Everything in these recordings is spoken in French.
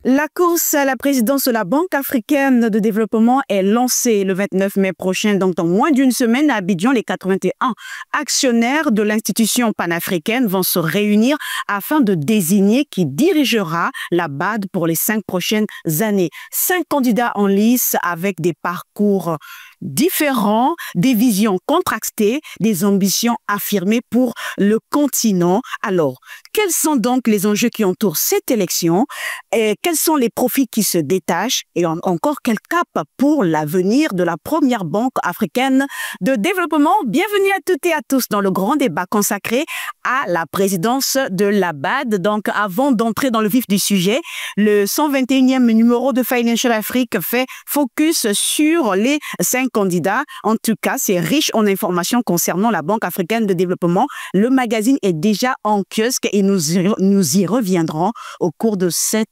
La course à la présidence de la Banque africaine de développement est lancée le 29 mai prochain, donc dans moins d'une semaine à Abidjan. Les 81 actionnaires de l'institution panafricaine vont se réunir afin de désigner qui dirigera la BAD pour les 5 prochaines années. 5 candidats en lice avec des parcours différents, des visions contrastées, des ambitions affirmées pour le continent. Alors, quels sont donc les enjeux qui entourent cette élection et quels sont les profits qui se détachent et encore quel cap pour l'avenir de la première banque africaine de développement? Bienvenue à toutes et à tous dans le grand débat consacré à la présidence de la BAD. Donc, avant d'entrer dans le vif du sujet, le 121e numéro de Financial Afrique fait focus sur les 5 candidats. En tout cas, c'est riche en informations concernant la Banque africaine de développement. Le magazine est déjà en kiosque et nous y reviendrons au cours de cette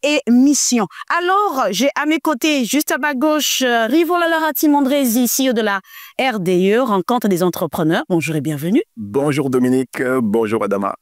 émission. Alors, j'ai à mes côtés, juste à ma gauche, Rivola Timondrezi, CEO de la RDE, rencontre des entrepreneurs. Bonjour et bienvenue. Bonjour Dominique, bonjour Adama.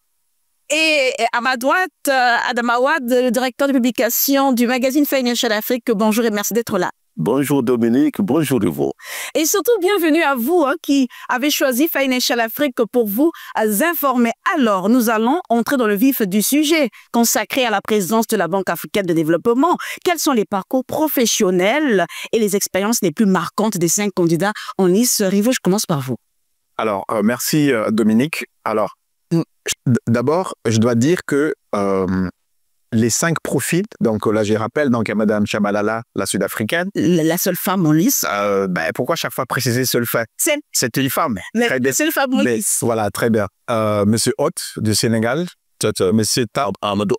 Et à ma droite, Adama Wad, le directeur de publication du magazine Financial Afrique. Bonjour et merci d'être là. Bonjour Dominique, bonjour Rivo. Et surtout, bienvenue à vous qui avez choisi Financial Afrique pour vous informer. Alors, nous allons entrer dans le vif du sujet consacré à la présidence de la Banque africaine de développement. Quels sont les parcours professionnels et les expériences les plus marquantes des 5 candidats en lice? Rivo, je commence par vous. Alors, merci Dominique. Alors, d'abord, je dois dire que les 5 profils, donc là je rappelle, donc il y a Madame Tshabalala, la sud-africaine. La seule femme en lice. Pourquoi chaque fois préciser seule femme? C'est une femme. La seule femme en lice. Voilà, très bien. Monsieur Hott du Sénégal, Monsieur Amadou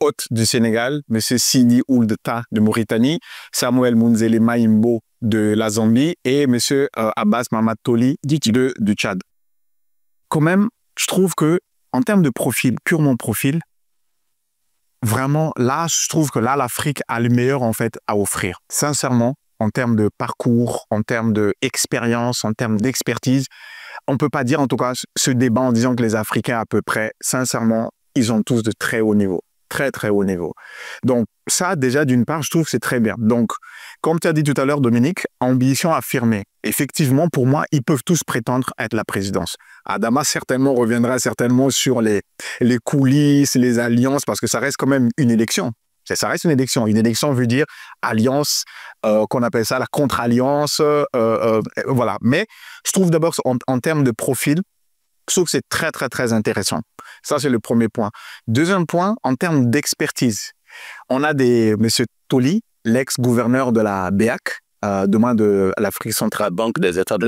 Hott du Sénégal, Monsieur Sidi Ould Ta de Mauritanie, Samuel Mounzele Maïmbo de la Zambie et Monsieur Abbas Mamad Toli du Tchad. Quand même, je trouve que en termes de profil, purement profil, vraiment, là, je trouve que là, l'Afrique a le meilleur, en fait, à offrir. Sincèrement, en termes de parcours, en termes d'expérience, en termes d'expertise, on ne peut pas dire, en tout cas, ce débat en disant que les Africains, à peu près, sincèrement, ils ont tous de très haut niveau. Très, très haut niveau. Donc, ça, déjà, d'une part, je trouve que c'est très bien. Donc, comme tu as dit tout à l'heure, Dominique, ambition affirmée. Effectivement, pour moi, ils peuvent tous prétendre être la présidence. Adama reviendra certainement sur les coulisses, les alliances, parce que ça reste quand même une élection. Ça reste une élection. Une élection veut dire alliance, qu'on appelle ça la contre-alliance. Voilà. Mais je trouve d'abord, en termes de profil, je trouve que c'est très, très, très intéressant. Ça, c'est le premier point. Deuxième point, en termes d'expertise, on a M. Toli, l'ex-gouverneur de la BEAC, de l'Afrique centrale, Banque des États de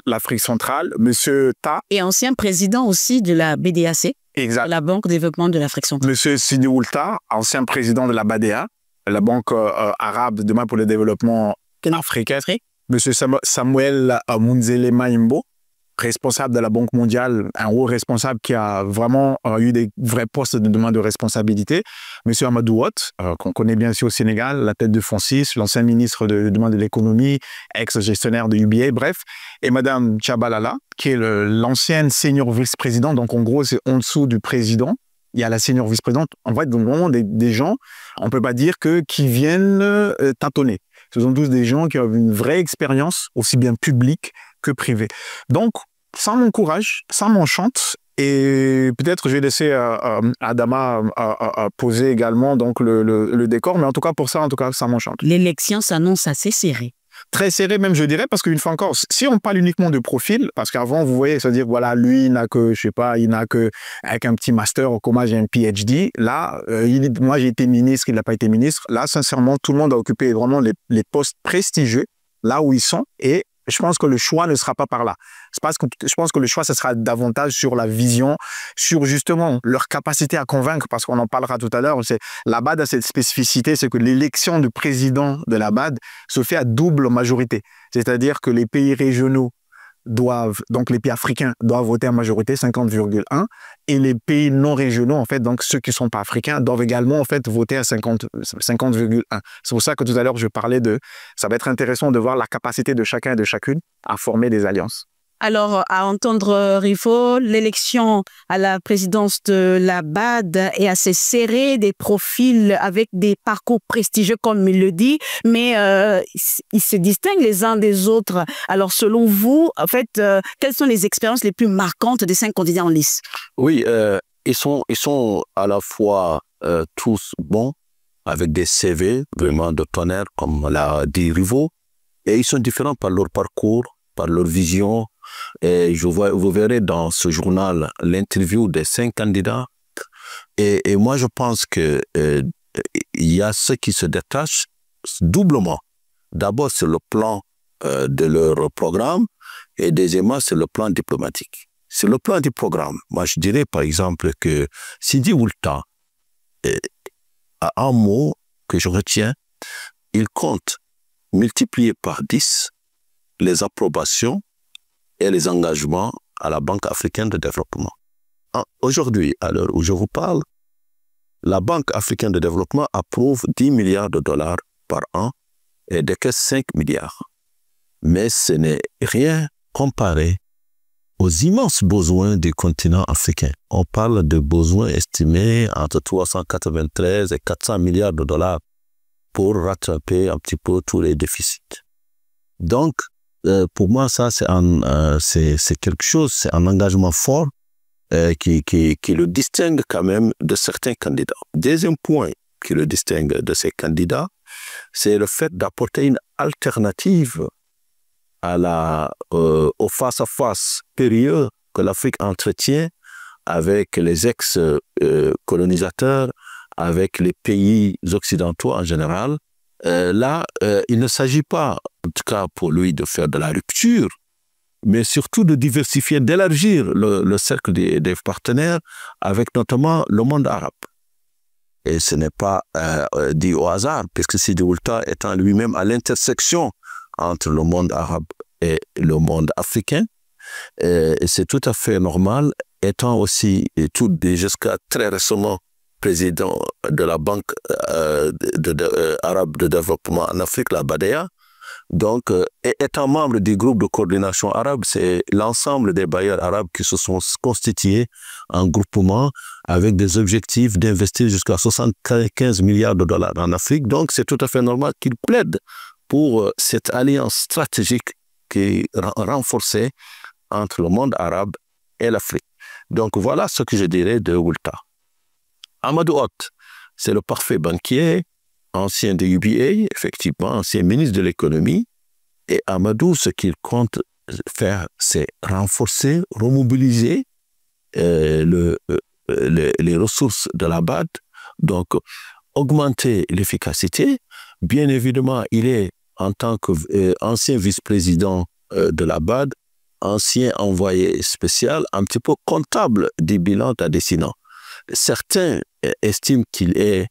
l'Afrique centrale, M. Ta. Et ancien président aussi de la BDAC, exact. La Banque de développement de l'Afrique centrale. M. Sidi Ould Ta, ancien président de la BADEA, la Banque arabe demain pour le développement africain. M. Samuel Mounzele Maïmbo, responsable de la Banque mondiale, un haut responsable qui a vraiment eu des vrais postes de demande de responsabilité. Monsieur Amadou Hott, qu'on connaît bien ici au Sénégal, la tête de Francis, l'ancien ministre de l'économie, ex-gestionnaire de UBA, bref. Et Madame Tshabalala, qui est l'ancienne senior vice-présidente, donc en gros, c'est en dessous du président. Il y a la senior vice-présidente. En fait, donc vraiment des gens, on ne peut pas dire qui viennent tâtonner. Ce sont tous des gens qui ont une vraie expérience, aussi bien publique que privée. Donc, ça m'encourage, ça m'enchante. Et peut-être je vais laisser Adama poser également donc le décor. Mais en tout cas, pour ça, ça m'enchante. L'élection s'annonce assez serrée. Très serré même, je dirais, parce qu'une fois encore, si on parle uniquement de profil, parce qu'avant, vous voyez, c'est-à-dire, voilà, lui, il n'a que, je sais pas, il n'a que, avec un petit master, comme moi, j'ai un PhD. Là, moi, j'ai été ministre, il n'a pas été ministre. Là, sincèrement, tout le monde a occupé vraiment les postes prestigieux, là où ils sont, et je pense que le choix ne sera pas par là. Je pense que le choix, ce sera davantage sur la vision, sur justement leur capacité à convaincre, parce qu'on en parlera tout à l'heure. La BAD a cette spécificité, c'est que l'élection du président de la BAD se fait à double majorité. C'est-à-dire que les pays régionaux donc les pays africains doivent voter en majorité, 50,1, et les pays non régionaux, en fait, donc ceux qui ne sont pas africains, doivent également, en fait, voter à 50,1. C'est pour ça que tout à l'heure, je parlais ça va être intéressant de voir la capacité de chacun et de chacune à former des alliances. Alors, à entendre Rifo, l'élection à la présidence de la BAD est assez serrée, des profils avec des parcours prestigieux, comme il le dit, mais ils se distinguent les uns des autres. Alors, selon vous, en fait, quelles sont les expériences les plus marquantes des 5 candidats en lice? Oui, ils sont à la fois tous bons, avec des CV vraiment de tonnerre, comme l'a dit Rifo, et ils sont différents par leur parcours, par leur vision. Et vous verrez dans ce journal l'interview des 5 candidats. Et moi, je pense que il y a ceux qui se détachent doublement. D'abord, c'est le plan de leur programme, et deuxièmement, c'est le plan diplomatique. Sur le plan du programme, moi, je dirais par exemple que Sidi Oulta a un mot que je retiens. Il compte multiplier par 10 les approbations et les engagements à la Banque africaine de développement. Aujourd'hui, à l'heure où je vous parle, la Banque africaine de développement approuve 10 milliards de dollars par an et décaisse 5 milliards. Mais ce n'est rien comparé aux immenses besoins du continent africain. On parle de besoins estimés entre 393 et 400 milliards de dollars pour rattraper un petit peu tous les déficits. Donc, pour moi, ça, c'est quelque chose, c'est un engagement fort qui le distingue quand même de certains candidats. Deuxième point qui le distingue de ces candidats, c'est le fait d'apporter une alternative au face-à-face périlleux que l'Afrique entretient avec les ex-colonisateurs, avec les pays occidentaux en général. Là, il ne s'agit pas, en tout cas pour lui, de faire de la rupture, mais surtout de diversifier, d'élargir le cercle des partenaires avec notamment le monde arabe. Et ce n'est pas dit au hasard, puisque Sidi Oulta étant lui-même à l'intersection entre le monde arabe et le monde africain, et c'est tout à fait normal, étant aussi, jusqu'à très récemment, président de la Banque arabe de développement en Afrique, la BADEA. Donc, étant membre du groupe de coordination arabe, c'est l'ensemble des bailleurs arabes qui se sont constitués en groupement avec des objectifs d'investir jusqu'à 75 milliards de dollars en Afrique. Donc, c'est tout à fait normal qu'ils plaident pour cette alliance stratégique qui est renforcée entre le monde arabe et l'Afrique. Donc, voilà ce que je dirais de Oulta. Amadou Hott, c'est le parfait banquier, ancien de UBA, effectivement, ancien ministre de l'économie. Et Amadou, ce qu'il compte faire, c'est renforcer, remobiliser les ressources de la BAD, donc augmenter l'efficacité. Bien évidemment, il est, en tant qu'ancien vice-président de la BAD, ancien envoyé spécial, un petit peu comptable du bilan d'Adesina. Certains estiment qu'il est,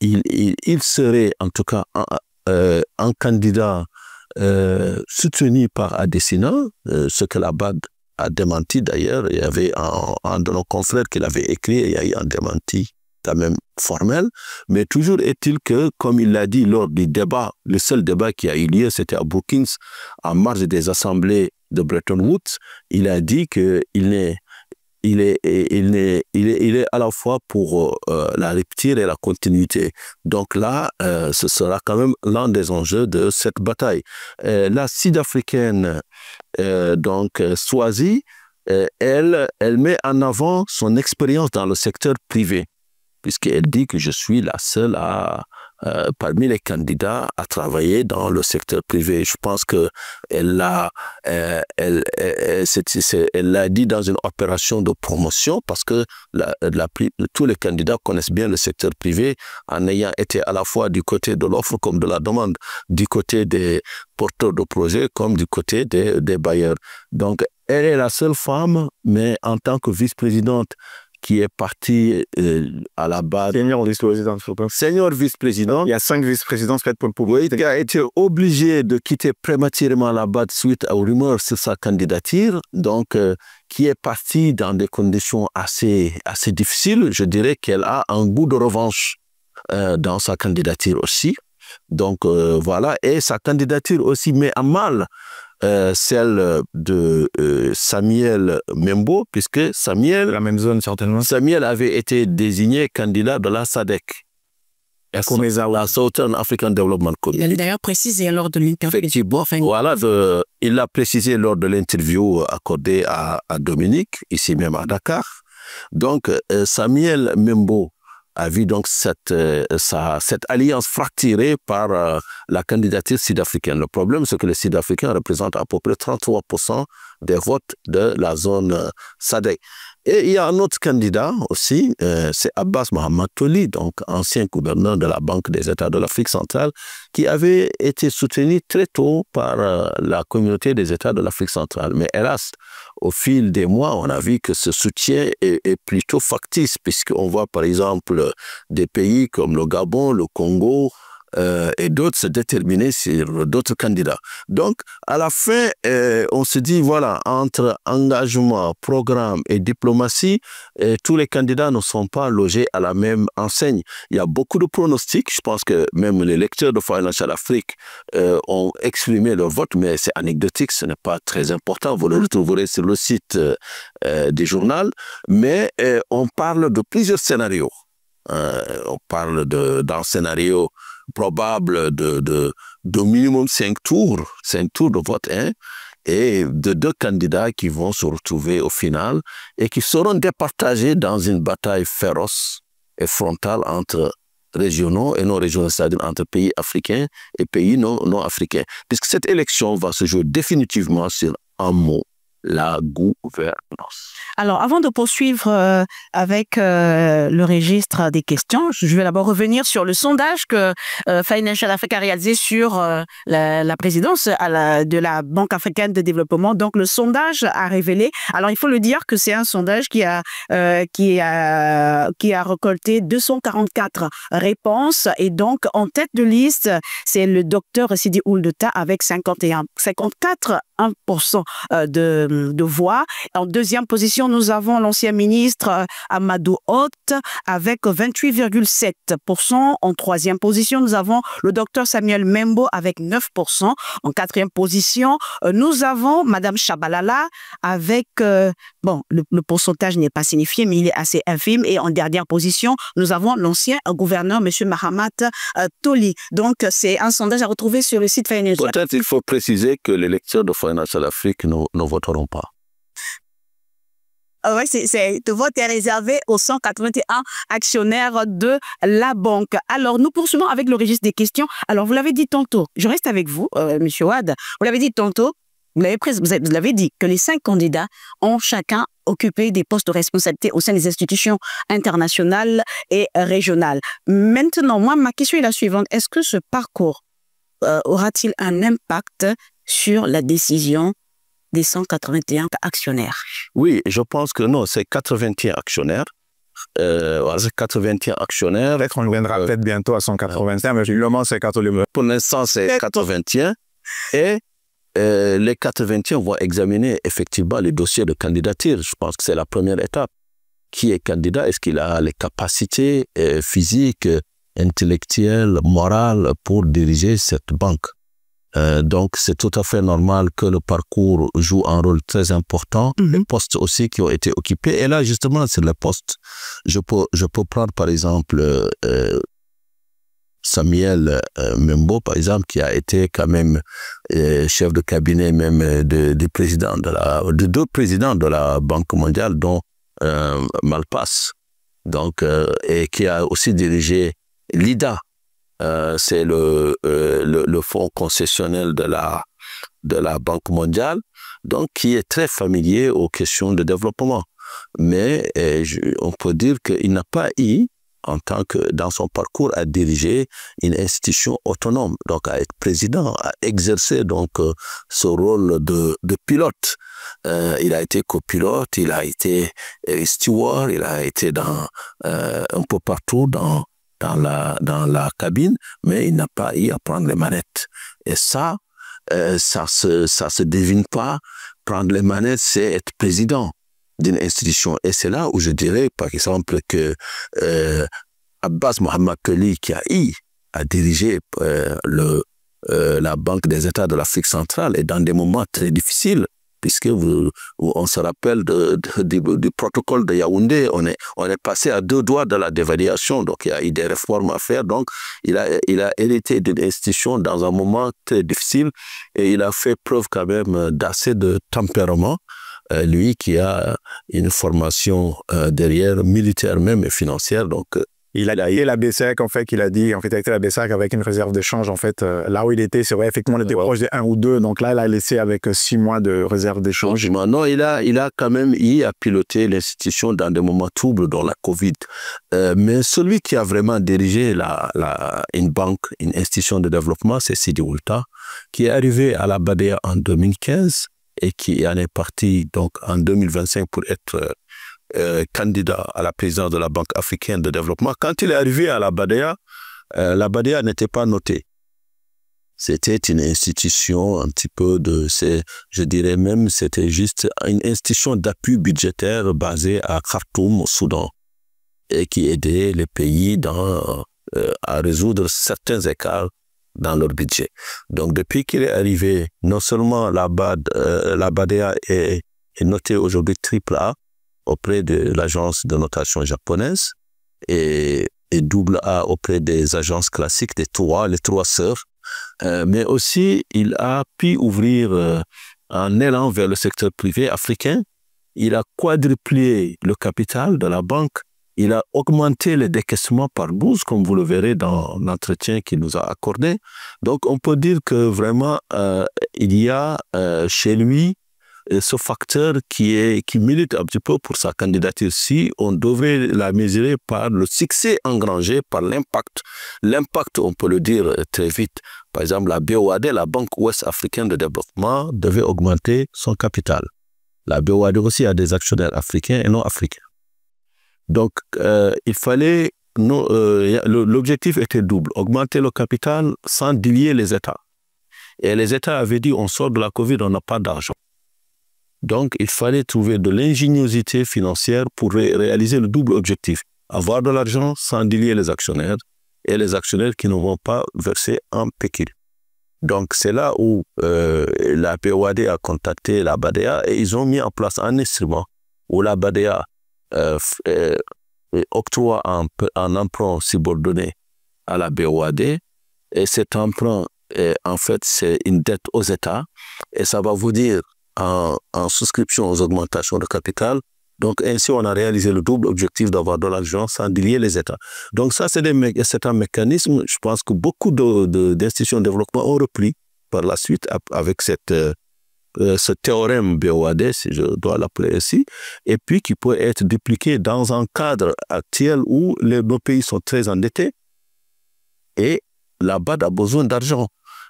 il serait en tout cas un candidat soutenu par Adesina, ce que la BAD a démenti d'ailleurs. Il y avait un de nos confrères qui l'avait écrit, et il y a eu un démenti quand même formel, mais toujours est-il que, comme il l'a dit lors du débat, le seul débat qui a eu lieu, c'était à Brookings, en marge des assemblées de Bretton Woods, il a dit qu'il est à la fois pour la rupture et la continuité. Donc là, ce sera quand même l'un des enjeux de cette bataille. La Sud-Africaine, donc Swazi, elle met en avant son expérience dans le secteur privé, puisqu'elle dit que je suis la seule parmi les candidats à travailler dans le secteur privé. Je pense qu'elle l'a dit dans une opération de promotion, parce que tous les candidats connaissent bien le secteur privé, en ayant été à la fois du côté de l'offre comme de la demande, du côté des porteurs de projets comme du côté des bailleurs. Donc, elle est la seule femme, mais en tant que vice-présidente, qui est parti à la base. Senior vice-président. Senior vice-président. Il y a 5 vice-présidents pour le pouvoir. Oui, il a été obligé de quitter prématurément la BAD suite aux rumeurs sur sa candidature, donc qui est parti dans des conditions assez difficiles. Je dirais qu'elle a un goût de revanche dans sa candidature aussi. Donc voilà, et sa candidature aussi met à mal celle de Samuel Membo, puisque Samuel... La même zone, certainement. Samuel avait été désigné candidat de la SADC. La Southern African Development Community. Il a d'ailleurs précisé lors de l'interview. Effectivement, voilà, il l'a précisé lors de l'interview accordée à Dominique, ici même à Dakar. Donc, Samuel Membo a vu donc cette alliance fracturée par la candidature sud-africaine. Le problème, c'est que les Sud-Africains représentent à peu près 33% des votes de la zone SADC. Et il y a un autre candidat aussi, c'est Abbas Mohamed Toli, donc ancien gouverneur de la Banque des États de l'Afrique centrale, qui avait été soutenu très tôt par la communauté des États de l'Afrique centrale. Mais hélas, au fil des mois, on a vu que ce soutien est plutôt factice, puisqu'on voit par exemple des pays comme le Gabon, le Congo, et d'autres se déterminer sur d'autres candidats. Donc, à la fin, on se dit, voilà, entre engagement, programme et diplomatie, tous les candidats ne sont pas logés à la même enseigne. Il y a beaucoup de pronostics. Je pense que même les lecteurs de Financial Afrique ont exprimé leur vote, mais c'est anecdotique, ce n'est pas très important. Vous le retrouverez sur le site du journal. Mais on parle de plusieurs scénarios. On parle d'un scénario probable de minimum 5 tours de vote, hein, et de 2 candidats qui vont se retrouver au final et qui seront départagés dans une bataille féroce et frontale entre régionaux et non régionaux, c'est-à-dire entre pays africains et pays non africains. Puisque cette élection va se jouer définitivement sur un mot: la gouvernance. Alors, avant de poursuivre avec le registre des questions, je vais d'abord revenir sur le sondage que Financial Afrique a réalisé sur la présidence de la Banque africaine de développement. Donc, le sondage a révélé, alors il faut le dire que c'est un sondage qui a récolté 244 réponses, et donc en tête de liste, c'est le docteur Sidi Ould Tah avec 54% de voix. En deuxième position, nous avons l'ancien ministre Amadou Hott avec 28,7%. En troisième position, nous avons le docteur Samuel Membo avec 9%. En quatrième position, nous avons Madame Chabalala avec, bon, le pourcentage n'est pas signifié, mais il est assez infime. Et en dernière position, nous avons l'ancien gouverneur, M. Mahamat Toli. Donc, c'est un sondage à retrouver sur le site Financial. Peut-être il faut préciser que les lecteurs de Financial Afrique ne voteront pas. Oui, le vote est réservé aux 181 actionnaires de la banque. Alors, nous poursuivons avec le registre des questions. Alors, vous l'avez dit tantôt, je reste avec vous, M. Wade. Vous l'avez dit tantôt, vous l'avez dit que les 5 candidats ont chacun occupé des postes de responsabilité au sein des institutions internationales et régionales. Maintenant, moi, ma question est la suivante. Est-ce que ce parcours aura-t-il un impact sur la décision des 181 actionnaires? Oui, je pense que non, c'est 81 actionnaires. 81 actionnaires. Peut-être on reviendra peut-être bientôt à 181, mais justement, c'est 81. Pour l'instant, c'est 81. Et les 81 vont examiner effectivement les dossiers de candidature. Je pense que c'est la première étape. Qui est candidat? Est-ce qu'il a les capacités physiques, intellectuelles, morales pour diriger cette banque? Donc, c'est tout à fait normal que le parcours joue un rôle très important. Les postes aussi qui ont été occupés. Et là, justement, sur les postes, je peux prendre par exemple Samuel Membo, par exemple, qui a été quand même chef de cabinet même de 2 présidents de la Banque mondiale, dont Malpass. Donc, et qui a aussi dirigé l'IDA. C'est le fonds concessionnel de la Banque mondiale, donc qui est très familier aux questions de développement. Mais on peut dire qu'il n'a pas eu, en tant que dans son parcours, à diriger une institution autonome, donc à être président, à exercer donc ce rôle de pilote. Il a été copilote, il a été steward, il a été un peu partout dans la cabine, mais il n'a pas eu à prendre les manettes. Et ça se devine pas. Prendre les manettes, c'est être président d'une institution. Et c'est là où je dirais, par exemple, que Abbas Mohamed Toli, qui a eu à diriger la Banque des États de l'Afrique centrale est dans des moments très difficiles, puisque on se rappelle du protocole de Yaoundé, on est passé à 2 doigts de la dévaluation, donc il y a eu des réformes à faire. Donc il a hérité d'une institution dans un moment très difficile et il a fait preuve quand même d'assez de tempérament, lui qui a une formation derrière, militaire même et financière, donc il a eu la BCEAC, en fait, qu'il a dit, en fait, avec la BCEAC avec une réserve de change, en fait, là où il était, c'est vrai, effectivement, on était proche de 1 ou 2, donc là, il a laissé avec 6 mois de réserve de change. Non, il a quand même eu à piloter l'institution dans des moments troubles, dont la Covid. Mais celui qui a vraiment dirigé une banque, une institution de développement, c'est Sidi Oulta, qui est arrivé à la BADEA en 2015 et qui en est parti donc en 2025 pour être candidat à la présidence de la Banque africaine de développement. Quand il est arrivé à la BADEA n'était pas notée. C'était une institution un petit peu je dirais même, c'était juste une institution d'appui budgétaire basée à Khartoum, au Soudan, et qui aidait les pays à résoudre certains écarts dans leur budget. Donc, depuis qu'il est arrivé, non seulement la BADEA est notée aujourd'hui AAA, auprès de l'agence de notation japonaise et AA auprès des agences classiques, les trois sœurs. Mais aussi, il a pu ouvrir un élan vers le secteur privé africain. Il a quadruplé le capital de la banque. Il a augmenté les décaissements par 12, comme vous le verrez dans l'entretien qu'il nous a accordé. Donc, on peut dire que vraiment, il y a chez lui ce facteur qui milite un petit peu pour sa candidature. Si on devrait la mesurer par le succès engrangé, par l'impact. L'impact, on peut le dire très vite. Par exemple, la BOAD, la Banque Ouest Africaine de Développement, devait augmenter son capital. La BOAD aussi a des actionnaires africains et non africains. Donc, il fallait... l'objectif était double. Augmenter le capital sans diluer les États. Et les États avaient dit, on sort de la Covid, on n'a pas d'argent. Donc, il fallait trouver de l'ingéniosité financière pour réaliser le double objectif. Avoir de l'argent sans diluer les actionnaires et les actionnaires qui ne vont pas verser un pécule. Donc, c'est là où la BOAD a contacté la BADEA et ils ont mis en place un instrument où la BADEA octroie un emprunt subordonné à la BOAD et cet emprunt, en fait, c'est une dette aux États et ça va vous dire en souscription aux augmentations de capital. Donc, ainsi, on a réalisé le double objectif d'avoir de l'argent sans diluer les États. Donc, ça, c'est un mécanisme, je pense que beaucoup d'institutions de développement ont repris par la suite avec ce théorème BOAD, si je dois l'appeler ainsi, et puis qui peut être dupliqué dans un cadre actuel où nos pays sont très endettés et la BAD a besoin d'argent.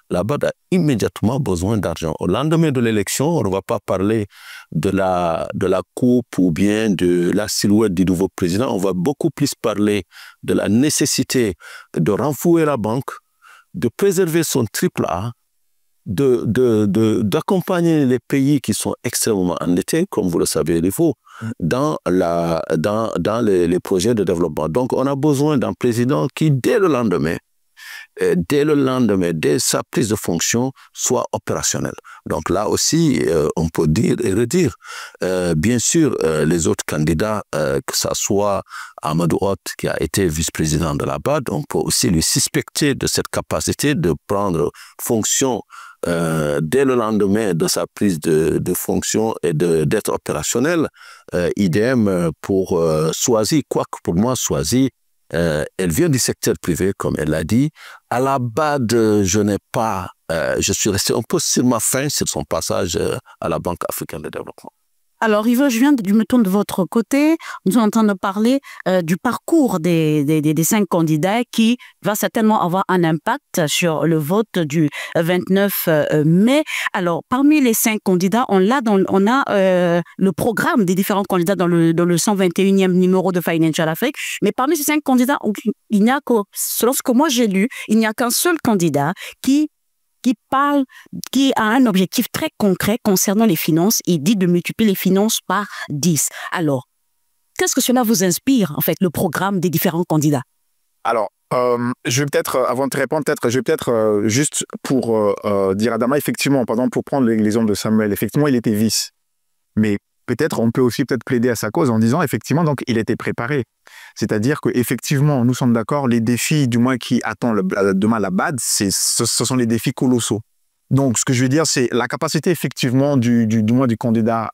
La BAD a immédiatement besoin d'argent. Au lendemain de l'élection, on ne va pas parler de la coupe ou bien de la silhouette du nouveau président. On va beaucoup plus parler de la nécessité de renflouer la banque, de préserver son AAA, d'accompagner les pays qui sont extrêmement endettés, comme vous le savez, il faut, dans les projets de développement. Donc, on a besoin d'un président qui, dès le lendemain, dès sa prise de fonction, soit opérationnel. Donc là aussi, on peut dire et redire, bien sûr, les autres candidats, que ce soit Amadou Hott, qui a été vice-président de la BAD, on peut aussi lui suspecter de cette capacité de prendre fonction dès le lendemain de sa prise de fonction et d'être opérationnel. Idem pour Swazi, quoique pour moi, Swazi, elle vient du secteur privé, comme elle l'a dit. À la BAD, je suis resté un peu sur ma faim sur son passage à la Banque africaine de développement. Alors, Yves, je me tourne de votre côté. Nous sommes en train de parler du parcours des 5 candidats qui va certainement avoir un impact sur le vote du 29 mai. Alors, parmi les 5 candidats, on a le programme des différents candidats dans le 121e numéro de Financial Afrique. Mais parmi ces 5 candidats, il n'y a que, selon ce que moi j'ai lu, il n'y a qu'un seul candidat qui a un objectif très concret concernant les finances. Il dit de multiplier les finances par 10. Alors, qu'est-ce que cela vous inspire, en fait, le programme des différents candidats? Alors, Je vais peut-être, avant de te répondre, juste pour dire à Adama, effectivement, par exemple, pour prendre l'exemple de Samuel, effectivement, il était vice. Mais peut-être, on peut aussi plaider à sa cause en disant, effectivement, donc, il était préparé. C'est-à-dire qu'effectivement, nous sommes d'accord, les défis, du moins, qui attendent demain la BAD, ce sont les défis colossaux. Donc, ce que je veux dire, c'est la capacité, effectivement, du candidat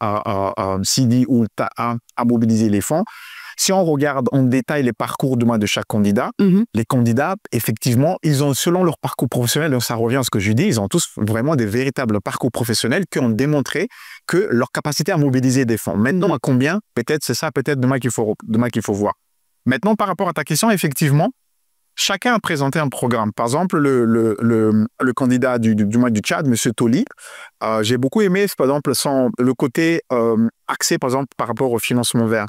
Sidi ou Taha à mobiliser les fonds. Si on regarde en détail les parcours de chaque candidat, les candidats, effectivement, ils ont, selon leur parcours professionnel, donc ça revient à ce que je dis, ils ont tous vraiment des véritables parcours professionnels qui ont démontré que leur capacité à mobiliser des fonds. Maintenant, à combien? Peut-être c'est ça, peut-être demain qu'il faut voir. Maintenant, par rapport à ta question, effectivement, chacun a présenté un programme. Par exemple, le candidat du Tchad, M. Toli, j'ai beaucoup aimé, par exemple, le côté axé, par exemple, par rapport au financement vert.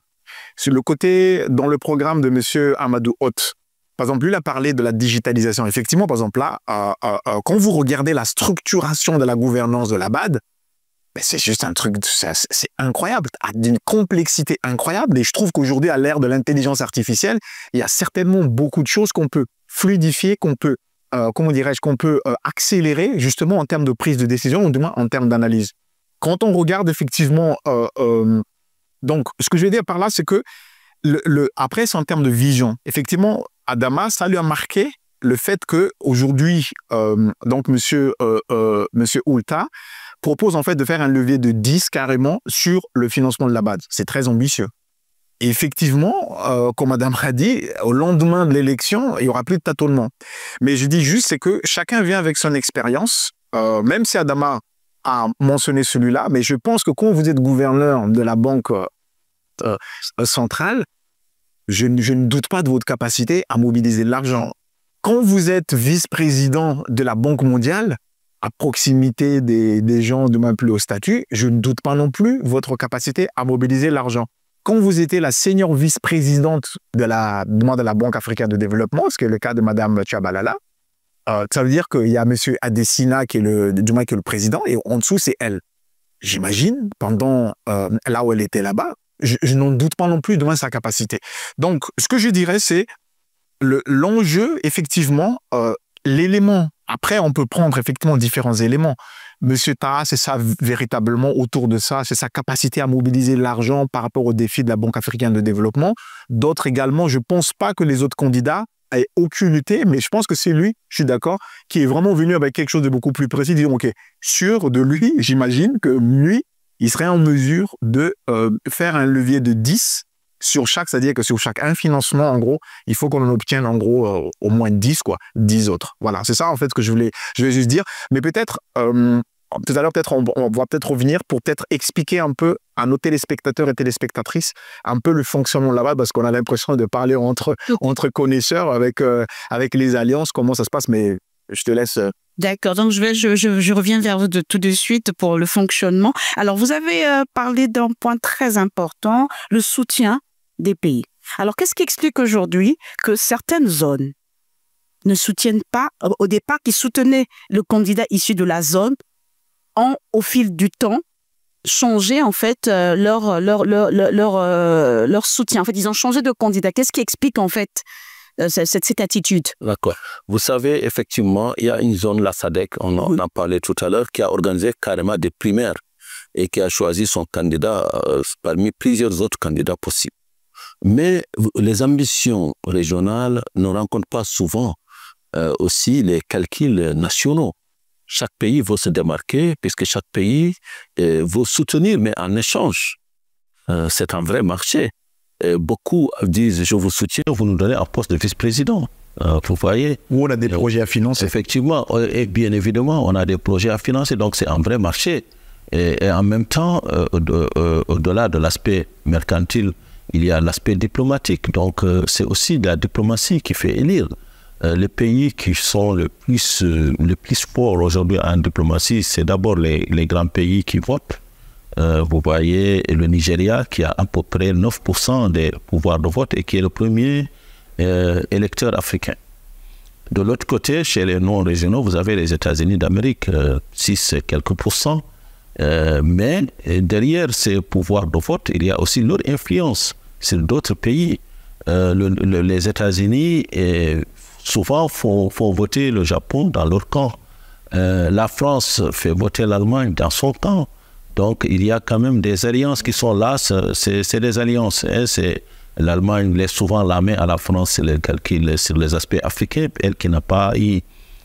Sur le côté, dans le programme de M. Amadou Hott, par exemple, lui, il a parlé de la digitalisation. Effectivement, par exemple, là, quand vous regardez la structuration de la gouvernance de la BAD, ben c'est juste un truc, c'est incroyable, d'une complexité incroyable. Et je trouve qu'aujourd'hui, à l'ère de l'intelligence artificielle, il y a certainement beaucoup de choses qu'on peut fluidifier, qu'on peut, accélérer, justement, en termes de prise de décision, ou du moins en termes d'analyse. Quand on regarde, effectivement, donc, ce que je veux dire par là, c'est que après, c'est en termes de vision. Effectivement, Adama, ça lui a marqué le fait qu'aujourd'hui, donc, monsieur Oulta propose en fait de faire un levier de 10 carrément sur le financement de la BAD. C'est très ambitieux. Et effectivement, comme Madame a dit, au lendemain de l'élection, il n'y aura plus de tâtonnement. Mais je dis juste, c'est que chacun vient avec son expérience, même si Adama a mentionné celui-là, mais je pense que quand vous êtes gouverneur de la banque centrale, je ne doute pas de votre capacité à mobiliser de l'argent. Quand vous êtes vice-président de la Banque mondiale, à proximité des gens de même plus haut statut, je ne doute pas non plus votre capacité à mobiliser l'argent. Quand vous étiez la senior vice-présidente de la Banque africaine de développement, ce qui est le cas de Madame Tchabalala, ça veut dire qu'il y a M. Adesina qui est le président et en dessous, c'est elle. J'imagine, pendant là où elle était là-bas, je n'en doute pas non plus de sa capacité. Donc, ce que je dirais, c'est l'enjeu, effectivement, l'élément. Après, on peut prendre effectivement différents éléments. Monsieur Taha, c'est ça véritablement autour de ça, c'est sa capacité à mobiliser l'argent par rapport aux défis de la Banque africaine de développement. D'autres également, je ne pense pas que les autres candidats aient aucune unité, mais je pense que c'est lui, je suis d'accord, qui est vraiment venu avec quelque chose de beaucoup plus précis, disons, ok, sûr de lui, j'imagine que lui, il serait en mesure de faire un levier de 10 sur chaque, c'est-à-dire que sur chaque un financement, en gros, il faut qu'on en obtienne, en gros, au moins 10, quoi, 10 autres. Voilà, c'est ça, en fait, que je vais juste dire. Mais peut-être, tout à l'heure, peut-être, on va peut-être revenir pour peut-être expliquer un peu à nos téléspectateurs et téléspectatrices un peu le fonctionnement là-bas, parce qu'on a l'impression de parler entre connaisseurs avec les alliances, comment ça se passe, mais je te laisse... D'accord, donc je reviens vers vous tout de suite pour le fonctionnement. Alors, vous avez parlé d'un point très important, le soutien des pays. Alors, qu'est-ce qui explique aujourd'hui que certaines zones ne soutiennent pas, au départ, qui soutenaient le candidat issu de la zone, ont, au fil du temps, changé, en fait, leur soutien. En fait, ils ont changé de candidat. Qu'est-ce qui explique, en fait, cette attitude? D'accord. Vous savez, effectivement, il y a une zone, la SADC, on en parlait tout à l'heure, qui a organisé carrément des primaires et qui a choisi son candidat parmi plusieurs autres candidats possibles. Mais les ambitions régionales ne rencontrent pas souvent aussi les calculs nationaux. Chaque pays veut se démarquer puisque chaque pays veut soutenir, mais en échange. C'est un vrai marché. Beaucoup disent « je vous soutiens, vous nous donnez un poste de vice-président ». Vous voyez. Où on a des projets à financer. Effectivement, et bien évidemment, on a des projets à financer, donc c'est un vrai marché. Et en même temps, au-delà de l'aspect mercantile, il y a l'aspect diplomatique. Donc c'est aussi de la diplomatie qui fait élire. Les pays qui sont le plus forts aujourd'hui en diplomatie, c'est d'abord les grands pays qui votent. Vous voyez le Nigeria qui a à peu près 9% des pouvoirs de vote et qui est le premier électeur africain. De l'autre côté, chez les non-régionaux, vous avez les États-Unis d'Amérique, 6 et quelques %. Mais derrière ces pouvoirs de vote, il y a aussi leur influence sur d'autres pays. Les États-Unis souvent font voter le Japon dans leur camp. La France fait voter l'Allemagne dans son camp. Donc, il y a quand même des alliances qui sont là. C'est des alliances. Hein, l'Allemagne laisse souvent la main à la France sur les calculs, sur les aspects africains, elle qui n'a pas eu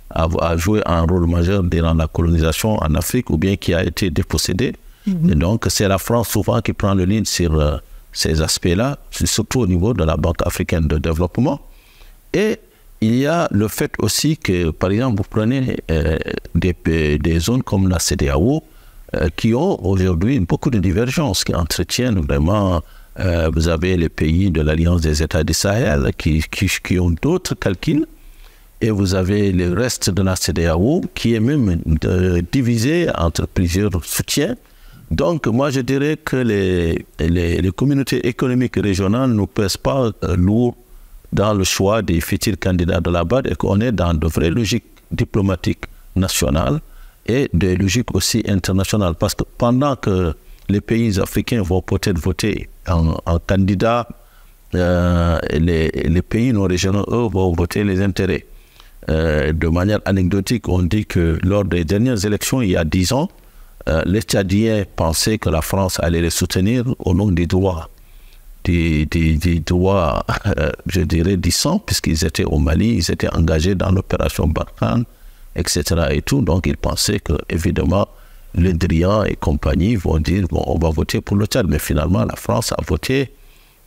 à jouer un rôle majeur durant la colonisation en Afrique ou bien qui a été dépossédée. Et donc, c'est la France souvent qui prend le lead sur ces aspects-là, surtout au niveau de la Banque africaine de développement. Et il y a le fait aussi que, par exemple, vous prenez des zones comme la CEDEAO qui ont aujourd'hui beaucoup de divergences, qui entretiennent vraiment. Vous avez les pays de l'Alliance des États du Sahel qui ont d'autres calculs. Et vous avez le reste de la CEDEAO qui est même divisé entre plusieurs soutiens. Donc, moi, je dirais que les communautés économiques régionales ne pèsent pas lourd dans le choix des futurs candidats de la BAD et qu'on est dans de vraies logiques diplomatiques nationales et des logiques aussi internationales. Parce que pendant que les pays africains vont peut-être voter en candidat, les pays non régionaux, eux, vont voter les intérêts. De manière anecdotique, on dit que lors des dernières élections, il y a 10 ans, les Tchadiens pensaient que la France allait les soutenir au nom des droits. Des droits, je dirais, du sang, puisqu'ils étaient au Mali, ils étaient engagés dans l'opération Barkhane, etc. et tout. Donc, ils pensaient que, évidemment, les Drian et compagnie vont dire, bon, on va voter pour le Tchad. Mais finalement, la France a voté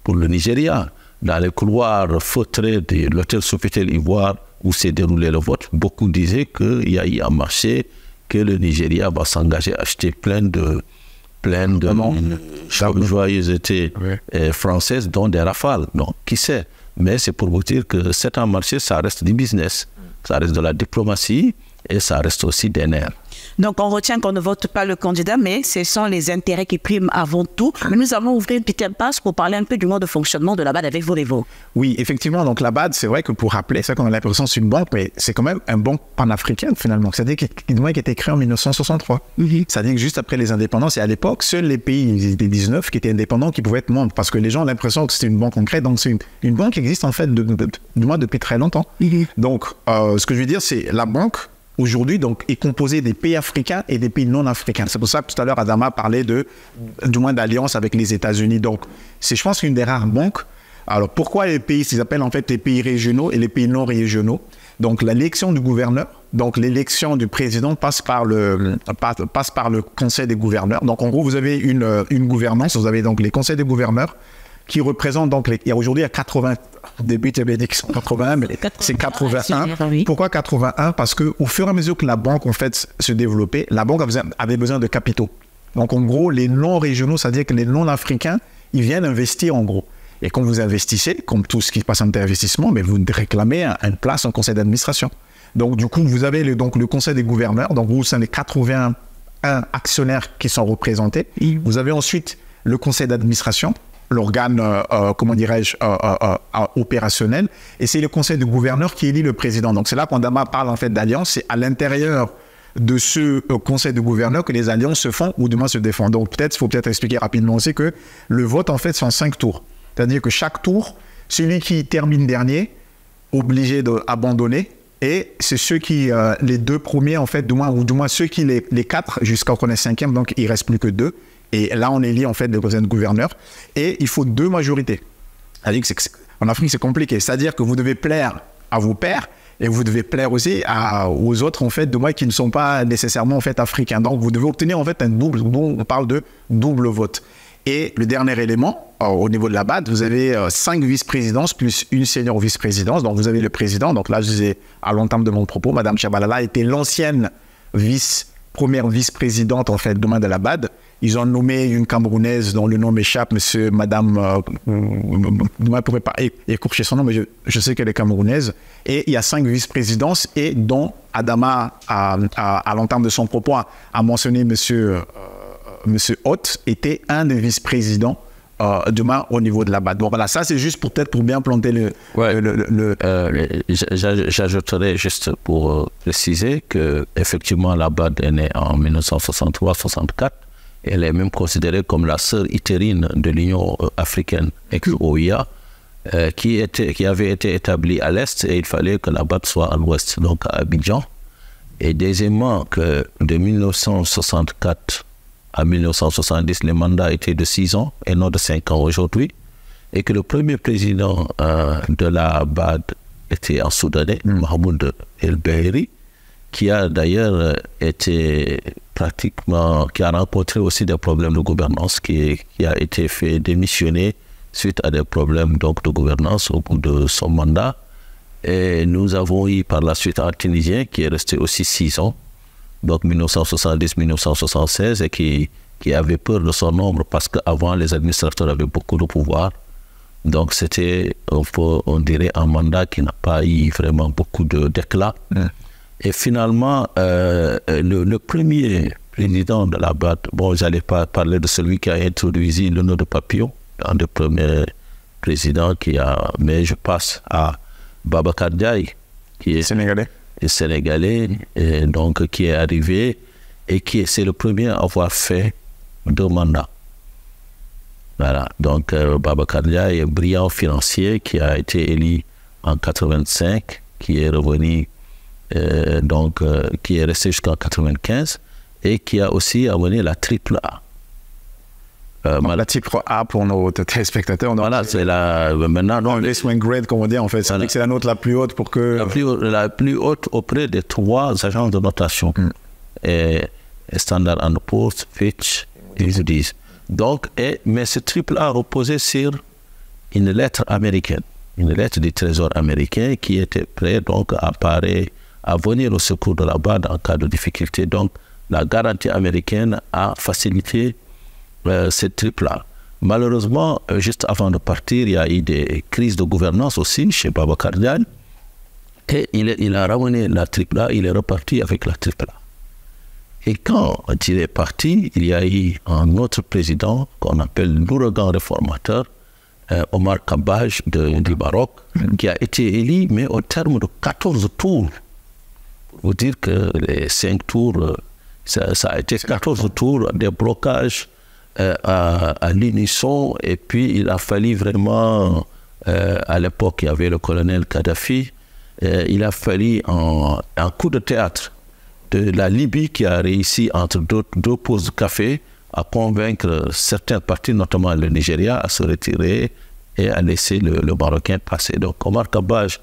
pour le Nigeria. Dans les couloirs feutrés de l'hôtel Sofitel Ivoire, où s'est déroulé le vote, beaucoup disaient qu'il y a eu un marché, que le Nigeria va s'engager à acheter plein de joyeusetés françaises, dont des Rafales. Donc, qui sait? Mais c'est pour vous dire que c'est un marché, ça reste du business, ça reste de la diplomatie et ça reste aussi des nerfs. Donc, on retient qu'on ne vote pas le candidat, mais ce sont les intérêts qui priment avant tout. Mais nous allons ouvrir une petite impasse pour parler un peu du mode de fonctionnement de la BAD avec Volevo. Oui, effectivement. Donc, la BAD, c'est vrai que pour rappeler, c'est vrai qu'on a l'impression que c'est une banque, mais c'est quand même un banque panafricaine, finalement. C'est-à-dire qu'il a été créé en 1963. C'est-à-dire que juste après les indépendances, et à l'époque, seuls les pays des 19 qui étaient indépendants qui pouvaient être membres, parce que les gens ont l'impression que c'était une banque concrète. Donc, c'est une banque qui existe, en fait, du moins depuis très longtemps. Donc, ce que je veux dire, c'est la banque, aujourd'hui, donc, est composé des pays africains et des pays non africains. C'est pour ça que tout à l'heure, Adama parlait du moins d'alliance avec les États-Unis. Donc, c'est, je pense, une des rares banques. Alors, pourquoi les pays, ils appellent en fait les pays régionaux et les pays non régionaux? Donc, l'élection du gouverneur, donc l'élection du président passe par le conseil des gouverneurs. Donc, en gros, vous avez une gouvernance, vous avez donc les conseils des gouverneurs qui représentent donc, aujourd'hui, il y a 80, au début, tu avais dit qu'ils sont 81, mais c'est 81. Pourquoi 81? Parce qu'au fur et à mesure que la banque, en fait, se développait, la banque avait besoin de capitaux. Donc, en gros, les non-régionaux, c'est-à-dire que les non-africains, ils viennent investir, en gros. Et quand vous investissez, comme tout ce qui passe en investissement, mais vous réclamez une place en conseil d'administration. Donc, du coup, vous avez le conseil des gouverneurs. Donc, vous, c'est les 81 actionnaires qui sont représentés. Vous avez ensuite le conseil d'administration, l'organe, comment dirais-je, opérationnel. Et c'est le conseil de gouverneur qui élit le président. Donc, c'est là qu'Adama parle, en fait, d'alliance. C'est à l'intérieur de ce conseil de gouverneur que les alliances se font ou du moins se défendent. Donc, il faut peut-être expliquer rapidement aussi que le vote, en fait, c'est en 5 tours. C'est-à-dire que chaque tour, celui qui termine dernier, obligé d'abandonner. Et c'est ceux qui, les 2 premiers, en fait, du moins ceux qui, les 4, jusqu'à qu'on ait 5e, donc il ne reste plus que 2. Et là, on élit en fait le conseil de gouverneur. Et il faut 2 majorités. C'est-à-dire qu'en Afrique, c'est compliqué. C'est-à-dire que vous devez plaire à vos pairs et vous devez plaire aussi aux autres, en fait, de moi qui ne sont pas nécessairement, en fait, africains. Donc, vous devez obtenir, en fait, un double. On parle de double vote. Et le dernier élément, au niveau de la BAD, vous avez 5 vice-présidences plus une senior vice-présidence. Donc, vous avez le président. Donc là, je disais à l'entame de mon propos, Mme Tchabalala était l'ancienne première vice-présidente, en fait, de la BAD. Ils ont nommé une Camerounaise dont le nom m'échappe, madame, je ne pourrais pas écorcher son nom, mais je sais qu'elle est camerounaise. Et il y a 5 vice-présidences, et dont Adama, à l'entame de son propos, a mentionné monsieur Hoth, était un des vice-présidents demain au niveau de la BAD. Bon, voilà, ça c'est juste peut-être pour bien planter j'ajouterais juste pour préciser que effectivement la BAD est née en 1963-64. Elle est même considérée comme la sœur utérine de l'Union africaine, ex-OIA. qui avait été établie à l'Est et il fallait que la BAD soit à l'Ouest, donc à Abidjan. Et deuxièmement, que de 1964 à 1970, les mandats étaient de 6 ans et non de 5 ans aujourd'hui. Et que le premier président de la BAD était un Soudanais, Mahmoud El Beheri, qui a d'ailleurs été pratiquement, qui a rencontré aussi des problèmes de gouvernance, qui a été fait démissionner suite à des problèmes donc, de gouvernance au bout de son mandat. Et nous avons eu par la suite un Tunisien qui est resté aussi 6 ans, donc 1970-1976, et qui avait peur de son nombre parce qu'avant les administrateurs avaient beaucoup de pouvoir. Donc c'était, on dirait, un mandat qui n'a pas eu vraiment beaucoup d'éclat. Et finalement, le premier président de la BAD, bon, j'allais pas parler de celui qui a introduit le nœud de papillon, un des premiers présidents mais je passe à Babacar Ndiaye, qui est sénégalais, et donc qui est arrivé et c'est le premier à avoir fait 2 mandats. Voilà, donc Babacar Ndiaye est un brillant financier qui a été élu en 85, qui est revenu, qui est resté jusqu'en 95 et qui a aussi amené la triple A. La triple A pour nos téléspectateurs. Voilà, c'est la maintenant investment grade, comme on dit en fait. C'est la note la plus haute pour que la plus haute auprès des 3 agences de notation, et Standard & Poor's, Fitch et Moody's. Donc, mais ce triple A reposait sur une lettre américaine, une lettre du Trésor américain qui était prêt donc à venir au secours de la BAD en cas de difficulté. Donc, la garantie américaine a facilité cette triple-là. Malheureusement, juste avant de partir, il y a eu des crises de gouvernance aussi chez Babacar Ndiaye. Et il a ramené la triple-là, il est reparti avec la triple-là. Et quand il est parti, il y a eu un autre président qu'on appelle l'ouragan réformateur, Omar Kabaj du Maroc, qui a été élu, mais au terme de 14 tours. Pour vous dire que les 5 tours, ça a été 14 tours, des blocages à l'unisson, et puis il a fallu vraiment, à l'époque il y avait le colonel Kadhafi, il a fallu un coup de théâtre de la Libye qui a réussi entre deux pauses de café à convaincre certains partis, notamment le Nigeria, à se retirer et à laisser le Marocain passer. Donc Omar Kabaj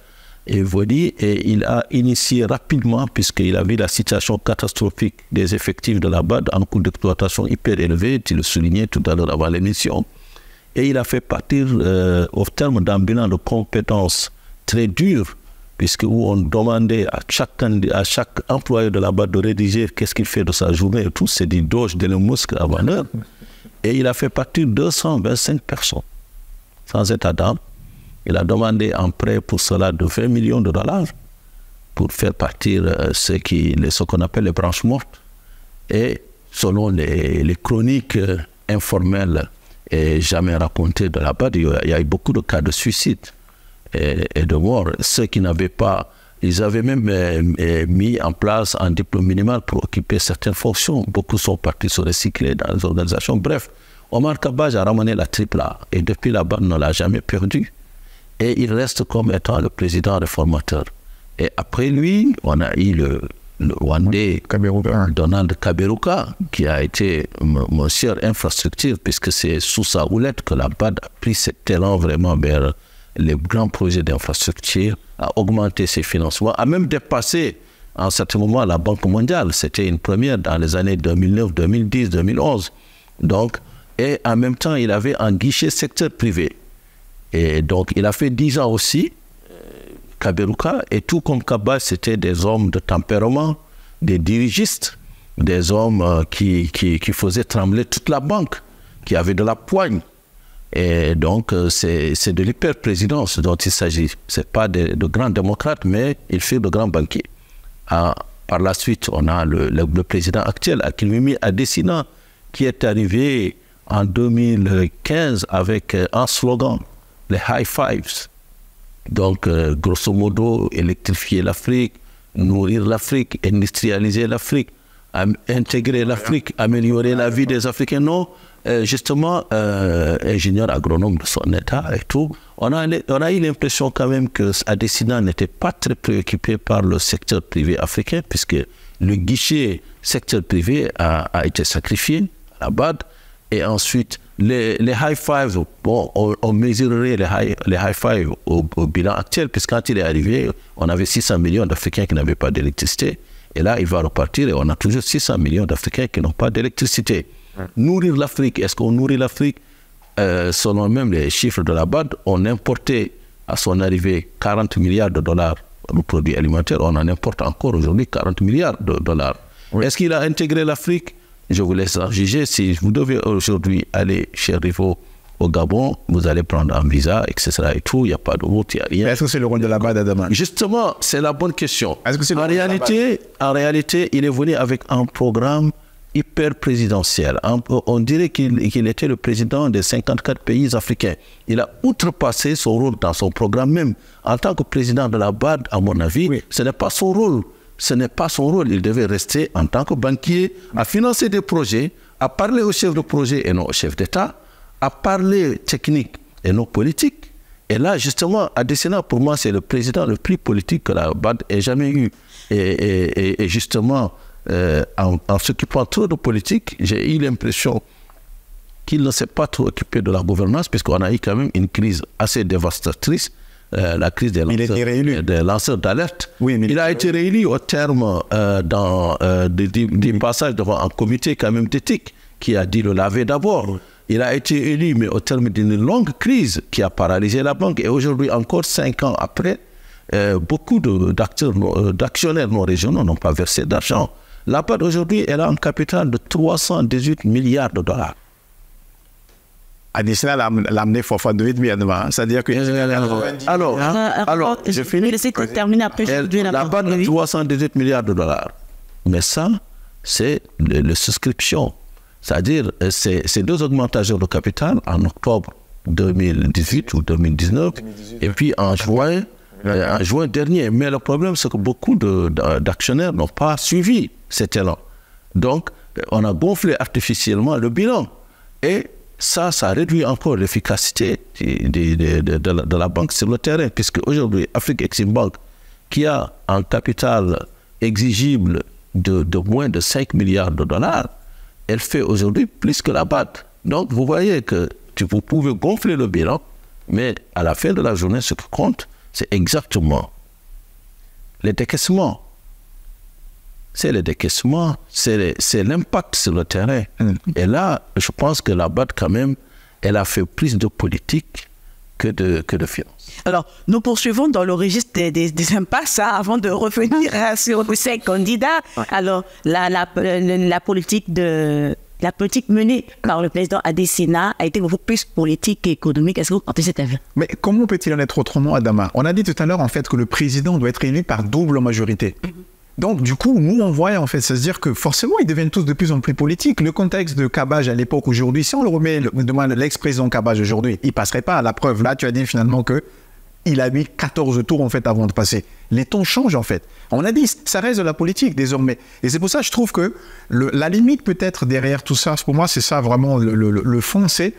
est venu et il a initié rapidement, puisqu'il a vu la situation catastrophique des effectifs de la BAD en coût d'exploitation hyper élevé, tu le soulignais tout à l'heure avant l'émission, et il a fait partir au terme d'un bilan de compétences très dur, puisque où on demandait à chaque employé de la BAD de rédiger qu'est-ce qu'il fait de sa journée et tout, c'est du Doge de Musk avant l'heure, et il a fait partir 225 personnes sans état d'âme. Il a demandé un prêt pour cela de 20 millions de dollars pour faire partir ce qu'on appelle les branches mortes. Et selon les chroniques informelles et jamais racontées de la BAD, il y a eu beaucoup de cas de suicide et de mort. Ceux qui n'avaient pas, ils avaient même mis en place un diplôme minimal pour occuper certaines fonctions. Beaucoup sont partis se recycler dans les organisations. Bref, Omar Kabaj a ramené la triple A et depuis la BAD ne l'a jamais perdu. Et il reste comme étant le président réformateur. Et après lui, on a eu le Rwandais Donald Kaberuka, qui a été mon cher infrastructure, puisque c'est sous sa houlette que la BAD a pris cet élan vraiment vers les grands projets d'infrastructure, a augmenté ses financements, a même dépassé à un certain moment la Banque mondiale. C'était une première dans les années 2009, 2010, 2011. Donc, et en même temps, il avait un guichet secteur privé. Et donc, il a fait 10 ans aussi, Kaberuka, et tout comme Kabaj, c'était des hommes de tempérament, des dirigistes, des hommes qui faisaient trembler toute la banque, qui avaient de la poigne. Et donc, c'est de l'hyper-présidence dont il s'agit. Ce n'est pas de grands démocrates, mais il fait de grands banquiers. Par la suite, on a le président actuel, Akinwumi Adesina, qui est arrivé en 2015 avec un slogan, les high fives. Donc, grosso modo, électrifier l'Afrique, nourrir l'Afrique, industrialiser l'Afrique. intégrer l'Afrique, améliorer la vie des Africains. Non, justement, ingénieur agronome de son État et tout, on a eu l'impression quand même que Adesina n'était pas très préoccupé par le secteur privé africain, puisque le guichet secteur privé a été sacrifié à la BAD. Et ensuite, les high fives, bon, on mesurerait les high fives au bilan actuel, puisque quand il est arrivé, on avait 600 millions d'Africains qui n'avaient pas d'électricité. Et là, il va repartir et on a toujours 600 millions d'Africains qui n'ont pas d'électricité. Nourrir l'Afrique, est-ce qu'on nourrit l'Afrique? Selon même les chiffres de la BAD, on importait à son arrivée 40 milliards de dollars de produits alimentaires. On en importe encore aujourd'hui 40 milliards de dollars. Oui. Est-ce qu'il a intégré l'Afrique? Je vous laisse en juger. Si vous devez aujourd'hui aller chez Rivo au Gabon, vous allez prendre un visa, etc. et tout. Il n'y a pas de route, il n'y a rien. Est-ce que c'est le rôle de la BAD, Adama? Justement, c'est la bonne question. En réalité, il est venu avec un programme hyper présidentiel. On dirait qu'il était le président des 54 pays africains. Il a outrepassé son rôle dans son programme même. En tant que président de la BAD, à mon avis, oui, ce n'est pas son rôle. Ce n'est pas son rôle. Il devait rester en tant que banquier, à financer des projets, à parler aux chefs de projet et non aux chefs d'État, à parler technique et non politique. Et là, justement, Adesina, pour moi, c'est le président le plus politique que la BAD ait jamais eu. Et justement, en s'occupant trop de politique, j'ai eu l'impression qu'il ne s'est pas trop occupé de la gouvernance, puisqu'on a eu quand même une crise assez dévastatrice, la crise des lanceurs d'alerte. Oui, il a été réélu au terme du passage devant un comité quand même d'éthique qui a dit le laver d'abord. Il a été élu, mais au terme d'une longue crise qui a paralysé la banque. Et aujourd'hui, encore 5 ans après, beaucoup d'actionnaires non régionaux n'ont pas versé d'argent. La BAD aujourd'hui, elle a un capital de 318 milliards de dollars. Adesina l'a amené fois 2,5, c'est-à-dire que... Alors, je finis. La BAD a 318 milliards de dollars. Mais ça, c'est la souscription. C'est-à-dire, c'est 2 augmentations de capital en octobre 2018 ou 2019, et puis en juin dernier. Mais le problème, c'est que beaucoup d'actionnaires n'ont pas suivi cet élan. Donc, on a gonflé artificiellement le bilan. Et ça réduit encore l'efficacité de la banque sur le terrain, puisque aujourd'hui, Afrique Exim Bank, qui a un capital exigible de moins de 5 milliards de dollars, elle fait aujourd'hui plus que la BAD. Donc, vous voyez que vous pouvez gonfler le bilan, mais à la fin de la journée, ce qui compte, c'est exactement les décaissements. C'est les décaissements, c'est l'impact sur le terrain. Et là, je pense que la BAD, quand même, elle a fait plus de politique que de finances. Alors, nous poursuivons dans le registre des impasses avant de revenir sur ces candidats. Ouais. Alors, la politique menée par le président Adesina a été beaucoup plus politique qu'économique. Est-ce que vous partagez cet avis? Mais comment peut-il en être autrement, Adama? On a dit tout à l'heure, en fait, que le président doit être élu par double majorité. Donc, du coup, nous, on voit, en fait, ça se dire que forcément, ils deviennent tous de plus en plus politiques. Le contexte de Kabaj à l'époque, aujourd'hui, si on le remet, demande l'ex-président Kabaj aujourd'hui, il ne passerait pas à la preuve. Là, tu as dit finalement que il a mis 14 tours, en fait, avant de passer. Les tons changent, en fait. On a dit, ça reste de la politique, désormais. Et c'est pour ça que je trouve que la limite, peut-être, derrière tout ça, pour moi, c'est ça, vraiment, le fond, c'est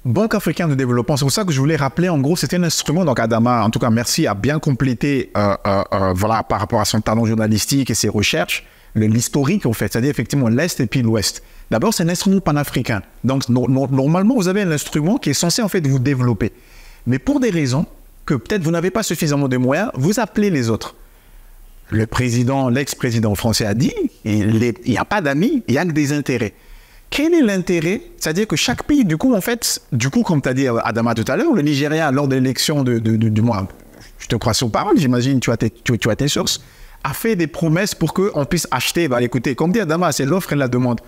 Banque africaine de développement. C'est pour ça que je voulais rappeler, en gros, c'était un instrument. Donc, Adama, en tout cas, merci, a bien complété, voilà, par rapport à son talent journalistique et ses recherches, l'historique, en fait. C'est-à-dire, effectivement, l'Est et puis l'Ouest. D'abord, c'est un instrument panafricain. Donc, normalement, vous avez un instrument qui est censé, en fait, vous développer. Mais pour des raisons que peut-être vous n'avez pas suffisamment de moyens, vous appelez les autres. Le président, l'ex-président français a dit, il n'y a pas d'amis, il n'y a que des intérêts. Quel est l'intérêt? C'est-à-dire que chaque pays, du coup, en fait, comme tu as dit, Adama, tout à l'heure, le Nigeria, lors de l'élection du mois, je te crois sur parole, j'imagine, tu as tes sources, a fait des promesses pour qu'on puisse acheter. Bah, écoutez, comme dit Adama, c'est l'offre et la demande.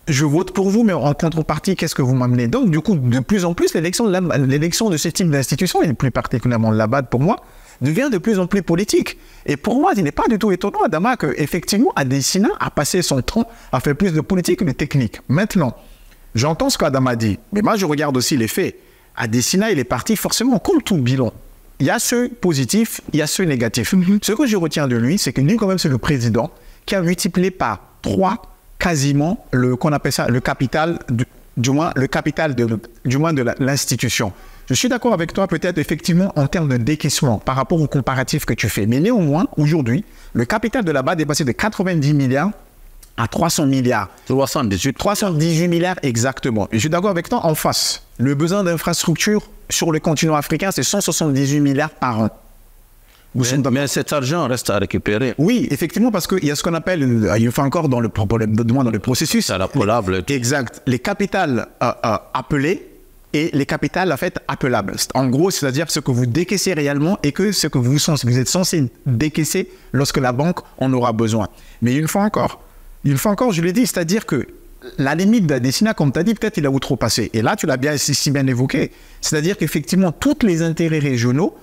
Je vote pour vous, mais en contrepartie, qu'est-ce que vous m'amenez? Donc, du coup, de plus en plus, l'élection de ce type d'institution, et plus particulièrement la BAD pour moi, devient de plus en plus politique. Et pour moi, il n'est pas du tout étonnant, Adama, qu'effectivement, Adesina a passé son temps à faire plus de politique que de technique. Maintenant, j'entends ce qu'Adama dit, mais moi, je regarde aussi les faits. Adesina, il est parti forcément comme tout bilan. Il y a ceux positifs, il y a ceux négatifs. Ce que je retiens de lui, c'est que lui, quand même, c'est le président qui a multiplié par 3 quasiment qu'on appelle ça le capital, du moins de l'institution. Je suis d'accord avec toi peut-être effectivement en termes de décaissement par rapport au comparatif que tu fais. Mais néanmoins, aujourd'hui, le capital de la BAD est passé de 90 milliards à 300 milliards. 318 milliards exactement. Et je suis d'accord avec toi en face. Le besoin d'infrastructures sur le continent africain, c'est 178 milliards par an. Mais cet argent reste à récupérer. Oui, effectivement, parce qu'il y a ce qu'on appelle, il faut encore dans le processus. C'est appelable. Exact. Les capitales appelées et les capitales en fait appelables. En gros, c'est-à-dire ce que vous décaissez réellement et que ce que vous êtes censé décaisser lorsque la banque en aura besoin. Mais une fois encore, je l'ai dit, c'est-à-dire que la limite d'Adesina, comme tu as dit, peut-être il a outrepassé. Et là, tu l'as si bien évoqué. C'est-à-dire qu'effectivement, tous les intérêts régionaux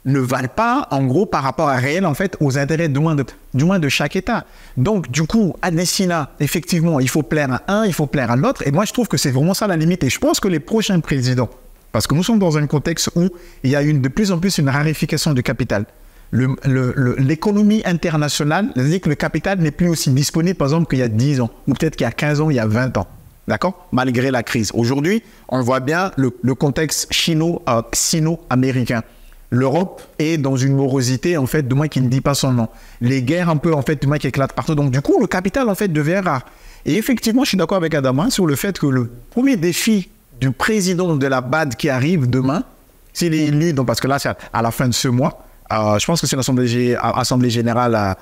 ne valent pas, en gros, par rapport à réel, en fait, aux intérêts du moins de chaque État. Donc, du coup, à Adesina, effectivement, il faut plaire à un, il faut plaire à l'autre. Et moi, je trouve que c'est vraiment ça la limite. Et je pense que les prochains présidents, parce que nous sommes dans un contexte où il y a de plus en plus une raréfication du capital. L'économie internationale, c'est-à-dire que le capital n'est plus aussi disponible, par exemple, qu'il y a 10 ans, ou peut-être qu'il y a 15 ans, il y a 20 ans. D'accord? Malgré la crise. Aujourd'hui, on voit bien le contexte sino-américain. L'Europe est dans une morosité, en fait, du moins qui ne dit pas son nom. Les guerres, un peu, en fait, du moins qui éclatent partout. Donc, du coup, le capital, en fait, devient rare. Et effectivement, je suis d'accord avec Adama sur le fait que le premier défi du président de la BAD qui arrive demain, s'il est élu, donc, parce que là, c'est à la fin de ce mois, je pense que c'est l'Assemblée générale à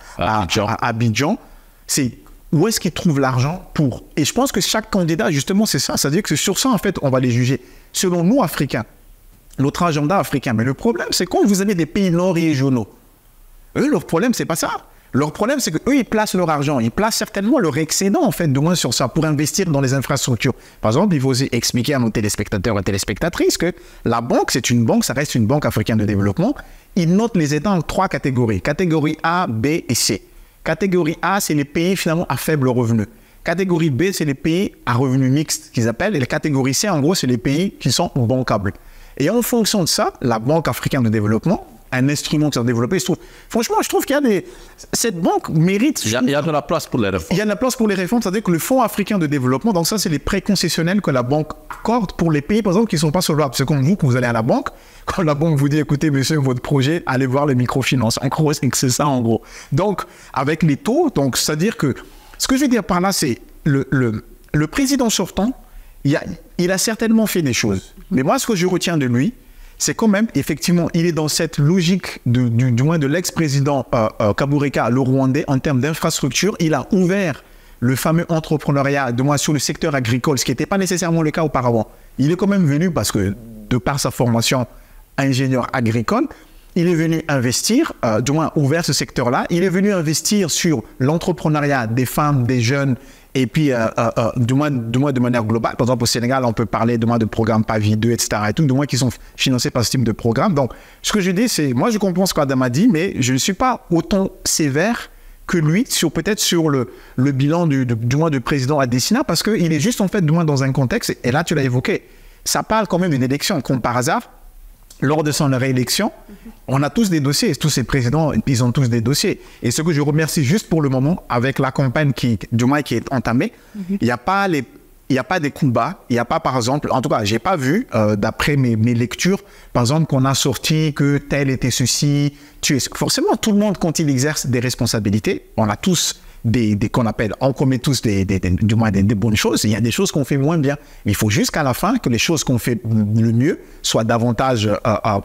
Abidjan, c'est où est-ce qu'il trouve l'argent pour. Et je pense que chaque candidat, justement, c'est ça. C'est-à-dire que c'est sur ça, en fait, on va les juger. Selon nous, Africains, notre agenda africain. Mais le problème, c'est quand vous avez des pays non-régionaux, eux, leur problème, c'est pas ça. Leur problème, c'est qu'eux, ils placent leur argent. Ils placent certainement leur excédent, en fait, du moins sur ça, pour investir dans les infrastructures. Par exemple, il faut aussi expliquer à nos téléspectateurs et téléspectatrices que la banque, c'est une banque, ça reste une banque africaine de développement. Ils notent les États en 3 catégories. Catégorie A, B et C. Catégorie A, c'est les pays, finalement, à faible revenu. Catégorie B, c'est les pays à revenus mixtes, qu'ils appellent. Et la catégorie C, en gros, c'est les pays qui sont bancables. Et en fonction de ça, la Banque africaine de développement, un instrument qui s'est développé, franchement, je trouve qu'il y a cette banque mérite... Il y a de la place pour les réformes. Il y a de la place pour les réformes, c'est-à-dire que le Fonds africain de développement, donc ça, c'est les prêts concessionnels que la banque accorde pour les pays, par exemple, qui ne sont pas solvables. C'est comme vous, quand vous allez à la banque, quand la banque vous dit, écoutez, monsieur, votre projet, allez voir les microfinances. En gros, c'est ça, en gros. Donc, avec les taux, donc, c'est-à-dire que, ce que je veux dire par là, c'est le président sortant, il a certainement fait des choses. Mais moi, ce que je retiens de lui, c'est quand même, effectivement, il est dans cette logique du moins de l'ex-président Kabureka, le Rwandais, en termes d'infrastructure. Il a ouvert le fameux entrepreneuriat, du moins sur le secteur agricole, ce qui n'était pas nécessairement le cas auparavant. Il est quand même venu, parce que de par sa formation ingénieur agricole, il est venu investir, du moins ouvert ce secteur-là. Il est venu investir sur l'entrepreneuriat des femmes, des jeunes, et puis, du moins de manière globale. Par exemple, au Sénégal, on peut parler de programmes PAVI 2, etc. et tout, du moins qui sont financés par ce type de programme. Donc, ce que je dis, c'est, moi, je comprends ce qu'Adama dit, mais je ne suis pas autant sévère que lui, peut-être sur le bilan du moins du président Adesina, parce qu'il est juste, en fait, du moins dans un contexte, et là, tu l'as évoqué, ça parle quand même d'une élection, comme par hasard. Lors de son réélection, on a tous des dossiers, tous ces présidents, ils ont tous des dossiers. Et ce que je remercie juste pour le moment, avec la campagne qui est entamée, il n'y a pas des coups bas, il n'y a pas par exemple, en tout cas, je n'ai pas vu, d'après mes lectures, par exemple, qu'on a sorti que tel était ceci, forcément, tout le monde, quand il exerce des responsabilités, on a tous on commet tous des bonnes choses. Il y a des choses qu'on fait moins bien. Mais il faut jusqu'à la fin que les choses qu'on fait le mieux soient davantage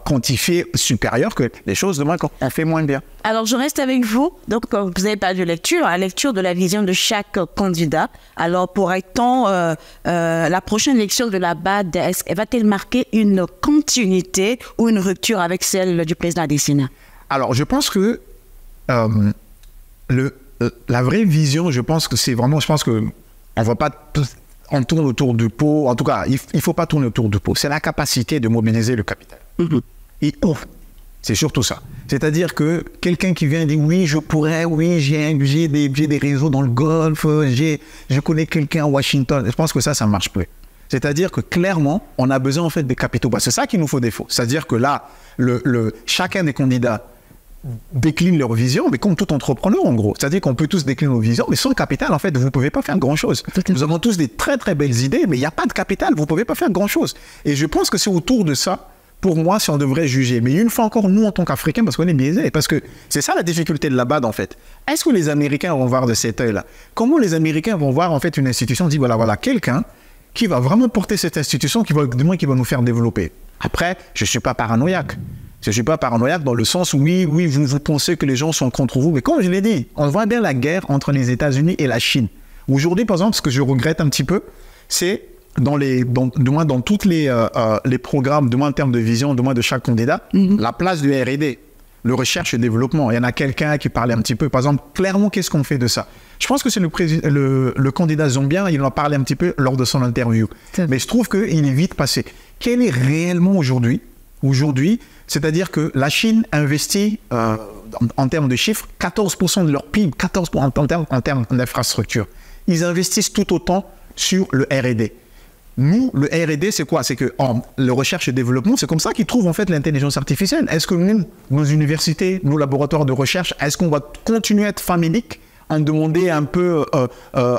quantifiées, supérieures que les choses qu'on fait moins bien. Alors, je reste avec vous. Donc, vous n'avez pas de lecture, la lecture de la vision de chaque candidat. Alors, pourrait-on, la prochaine élection de la BAD, va-t-elle marquer une continuité ou une rupture avec celle du président Adesina? Alors, je pense que la vraie vision, je pense que c'est vraiment, on tourne autour du pot. En tout cas, il ne faut pas tourner autour du pot. C'est la capacité de mobiliser le capital. Et c'est surtout ça. C'est-à-dire que quelqu'un qui vient dire oui, je pourrais, oui, j'ai des réseaux dans le Golfe, je connais quelqu'un à Washington. Je pense que ça ne marche plus. C'est-à-dire que clairement, on a besoin en fait de capitaux. C'est ça qu'il nous faut défaut. C'est-à-dire que là, chacun des candidats déclinent leur vision, mais comme tout entrepreneur, en gros. C'est-à-dire qu'on peut tous décliner nos visions, mais sans capital, en fait, vous ne pouvez pas faire grand-chose. Nous avons tous des très, très belles idées, mais il n'y a pas de capital, vous ne pouvez pas faire grand-chose. Et je pense que c'est autour de ça, pour moi, si on devrait juger. Mais une fois encore, nous, en tant qu'Africains, parce qu'on est biaisés, parce que c'est ça la difficulté de la BAD, en fait. Est-ce que les Américains vont voir de cet œil-là? Comment les Américains vont voir, en fait, une institution, dit, voilà, quelqu'un qui va vraiment porter cette institution, qui va nous faire développer. Après, je ne suis pas paranoïaque. Je ne suis pas paranoïaque dans le sens où, oui, vous pensez que les gens sont contre vous. Mais comme je l'ai dit, on voit bien la guerre entre les États-Unis et la Chine. Aujourd'hui, par exemple, ce que je regrette un petit peu, c'est dans tous les programmes, du moins en termes de vision, du moins de chaque candidat, la place du R&D, le recherche et développement. Il y en a quelqu'un qui parlait un petit peu, par exemple, clairement, qu'est-ce qu'on fait de ça? Je pense que c'est le candidat zambien, il en parlait un petit peu lors de son interview. Mais je trouve qu'il est vite passé. Quel est réellement aujourd'hui, c'est-à-dire que la Chine investit, en termes de chiffres, 14% de leur PIB, 14% en termes d'infrastructure. Ils investissent tout autant sur le R&D. Nous, le R&D, c'est quoi? C'est que le recherche et développement, c'est comme ça qu'ils trouvent en fait l'intelligence artificielle. Est-ce que nous, nos universités, nos laboratoires de recherche, est-ce qu'on va continuer à être faméliques, en demander un peu,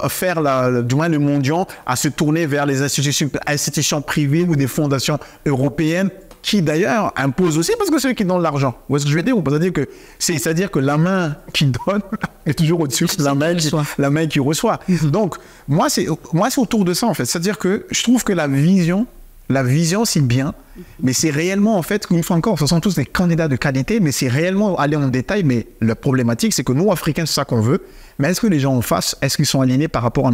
faire du moins le mondial, à se tourner vers les institutions privées ou des fondations européennes, qui d'ailleurs imposent aussi, parce que c'est eux qui donnent l'argent. Vous voyez ce que je veux dire? C'est-à-dire que la main qui donne est toujours au-dessus de la main qui reçoit. Donc, moi, c'est autour de ça, en fait. C'est-à-dire que je trouve que la vision, c'est bien, mais c'est réellement, en fait, une fois encore, ce sont tous des candidats de qualité, mais c'est réellement aller en détail. Mais la problématique, c'est que nous, Africains, c'est ça qu'on veut. Mais est-ce que les gens en face, est-ce qu'ils sont alignés par rapport à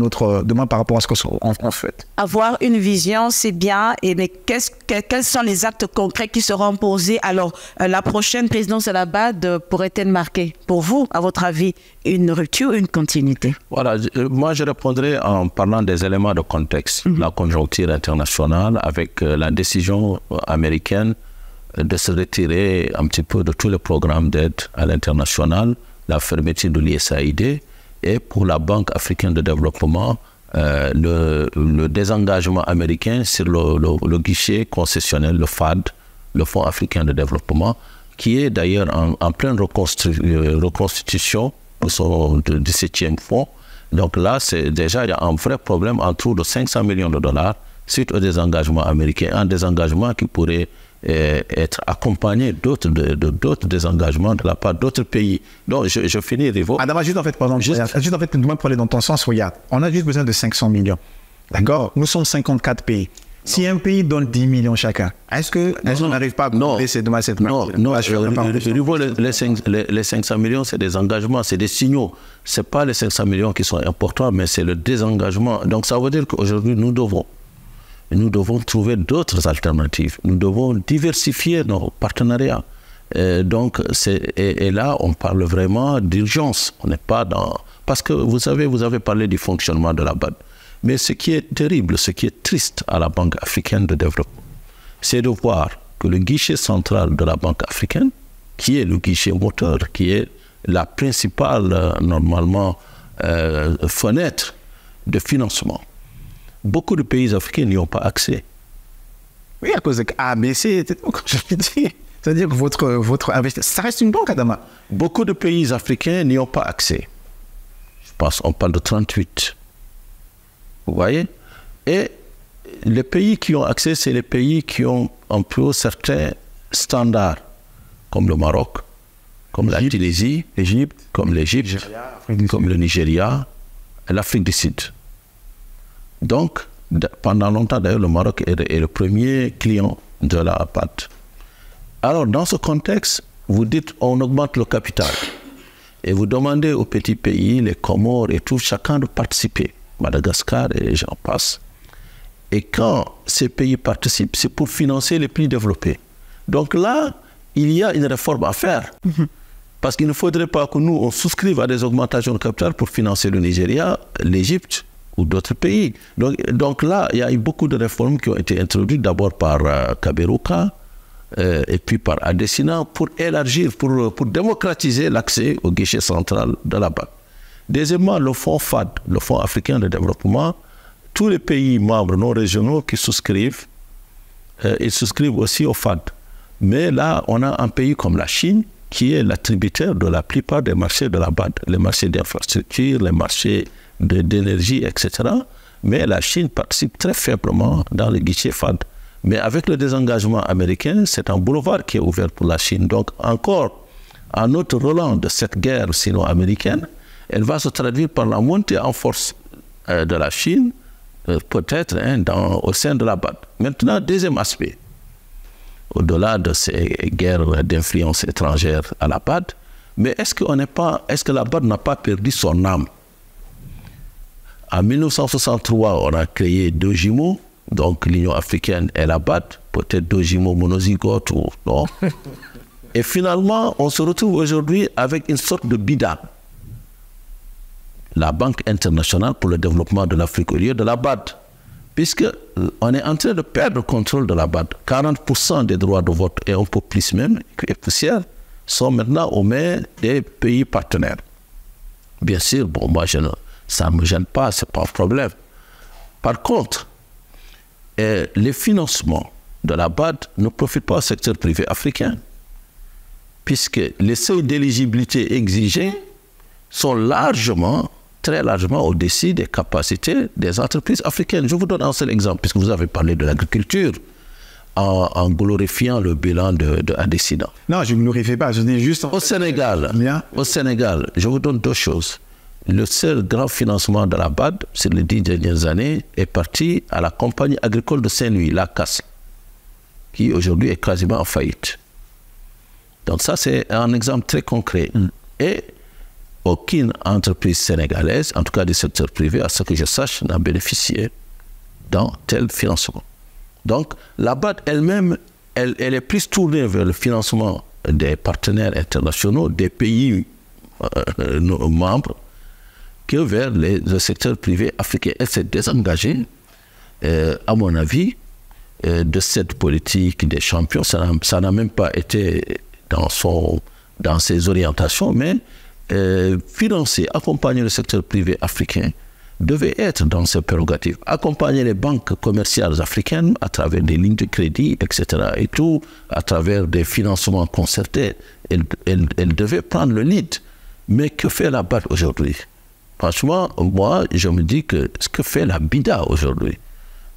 par rapport à ce qu'on fait? Avoir une vision, c'est bien, mais quels sont les actes concrets qui seront posés? Alors, la prochaine présidence de la BAD pourrait-elle marquer, pour vous, à votre avis, une rupture, une continuité? Voilà, moi je répondrai en parlant des éléments de contexte, la conjoncture internationale avec la décision américaine de se retirer un petit peu de tous les programmes d'aide à l'international, la fermeture de l'USAID, et pour la Banque africaine de développement, le désengagement américain sur le guichet concessionnel, le FAD, le Fonds africain de développement, qui est d'ailleurs en pleine reconstitution de son 17e fonds. Donc là, déjà, il y a un vrai problème autour de 500 millions de dollars suite au désengagement américain, un désengagement qui pourrait être accompagné d'autres désengagements de la part d'autres pays. Donc, je finis, Rivo. Adama, juste en fait, pardon, juste en fait, pour aller dans ton sens, regarde, on a juste besoin de 500 millions. D'accord? Nous sommes 54 pays. Si un pays donne 10 millions chacun, est-ce qu'on n'arrive pas à couper cette main? Non, Rivo, les 500 millions, c'est des engagements, c'est des signaux. Ce n'est pas les 500 millions qui sont importants, mais c'est le désengagement. Donc, ça veut dire qu'aujourd'hui, nous devons trouver d'autres alternatives. Nous devons diversifier nos partenariats. Et là, on parle vraiment d'urgence. On n'est pas dans... Parce que vous savez, vous avez parlé du fonctionnement de la BAD. Mais ce qui est terrible, ce qui est triste à la Banque africaine de développement, c'est de voir que le guichet central de la Banque africaine, qui est le guichet moteur, qui est la principale, normalement, fenêtre de financement, beaucoup de pays africains n'y ont pas accès. Oui, à cause de ABC, comme j'avais dit. C'est-à-dire que votre investissement, ça reste une banque, Adama. Beaucoup de pays africains n'y ont pas accès. Je pense qu'on parle de 38. Vous voyez? Et les pays qui ont accès, c'est les pays qui ont un peu certains standards, comme le Maroc, comme la Tunisie, comme l'Égypte, comme le Nigeria, et l'Afrique du Sud. Donc, pendant longtemps, d'ailleurs, le Maroc est le premier client de la BAD. Alors, dans ce contexte, vous dites on augmente le capital. Et vous demandez aux petits pays, les Comores et tout, chacun de participer. Madagascar et j'en passe. Et quand ces pays participent, c'est pour financer les plus développés. Donc là, il y a une réforme à faire. Parce qu'il ne faudrait pas que nous, on souscrive à des augmentations de capital pour financer le Nigeria, l'Égypte ou d'autres pays. Donc là, il y a eu beaucoup de réformes qui ont été introduites d'abord par Kaberuka et puis par Adesina pour élargir, pour démocratiser l'accès au guichet central de la BAD. Deuxièmement, le fonds FAD, le Fonds africain de développement, tous les pays membres non régionaux qui souscrivent, ils souscrivent aussi au FAD. Mais là, on a un pays comme la Chine qui est l'attributaire de la plupart des marchés de la BAD, les marchés d'infrastructures, les marchés d'énergie, etc. Mais la Chine participe très faiblement dans le guichet FAD. Mais avec le désengagement américain, c'est un boulevard qui est ouvert pour la Chine. Donc encore un autre relent de cette guerre sino-américaine, elle va se traduire par la montée en force de la Chine, peut-être au sein de la BAD. Maintenant, deuxième aspect, au-delà de ces guerres d'influence étrangère à la BAD, mais est-ce que la BAD n'a pas perdu son âme? En 1963, on a créé deux jumeaux, donc l'Union africaine et la BAD, peut-être deux jumeaux monozygotes ou non. Et finalement, on se retrouve aujourd'hui avec une sorte de bida. La Banque internationale pour le développement de l'Afrique au lieu de la BAD, puisqu'on est en train de perdre le contrôle de la BAD. 40% des droits de vote, et un peu plus même, et poussière, sont maintenant aux mains des pays partenaires. Bien sûr, bon, moi, ça ne me gêne pas, ce n'est pas un problème. Par contre, les financements de la BAD ne profitent pas au secteur privé africain, puisque les seuils d'éligibilité exigés sont très largement au-dessus des capacités des entreprises africaines. Je vous donne un seul exemple, puisque vous avez parlé de l'agriculture, en glorifiant le bilan de Adesina. Non, je ne glorifie pas, je dis juste... Au Sénégal, je vous donne deux choses. Le seul grand financement de la BAD, sur les 10 dernières années, est parti à la compagnie agricole de Saint-Louis, la CAS, qui aujourd'hui est quasiment en faillite. Donc ça, c'est un exemple très concret. Et aucune entreprise sénégalaise, en tout cas du secteur privé, à ce que je sache, n'a bénéficié d'un tel financement. Donc la BAD elle-même, elle est plus tournée vers le financement des partenaires internationaux, des pays membres, que vers le secteur privé africain. Elle s'est désengagée, à mon avis, de cette politique des champions. Ça n'a même pas été dans ses orientations, mais financer, accompagner le secteur privé africain devait être dans ses prérogatives. Accompagner les banques commerciales africaines à travers des lignes de crédit, etc. et tout, à travers des financements concertés. Elle devait prendre le lead. Mais que fait la BAD aujourd'hui? Franchement, moi, je me dis que ce que fait la BIDA aujourd'hui,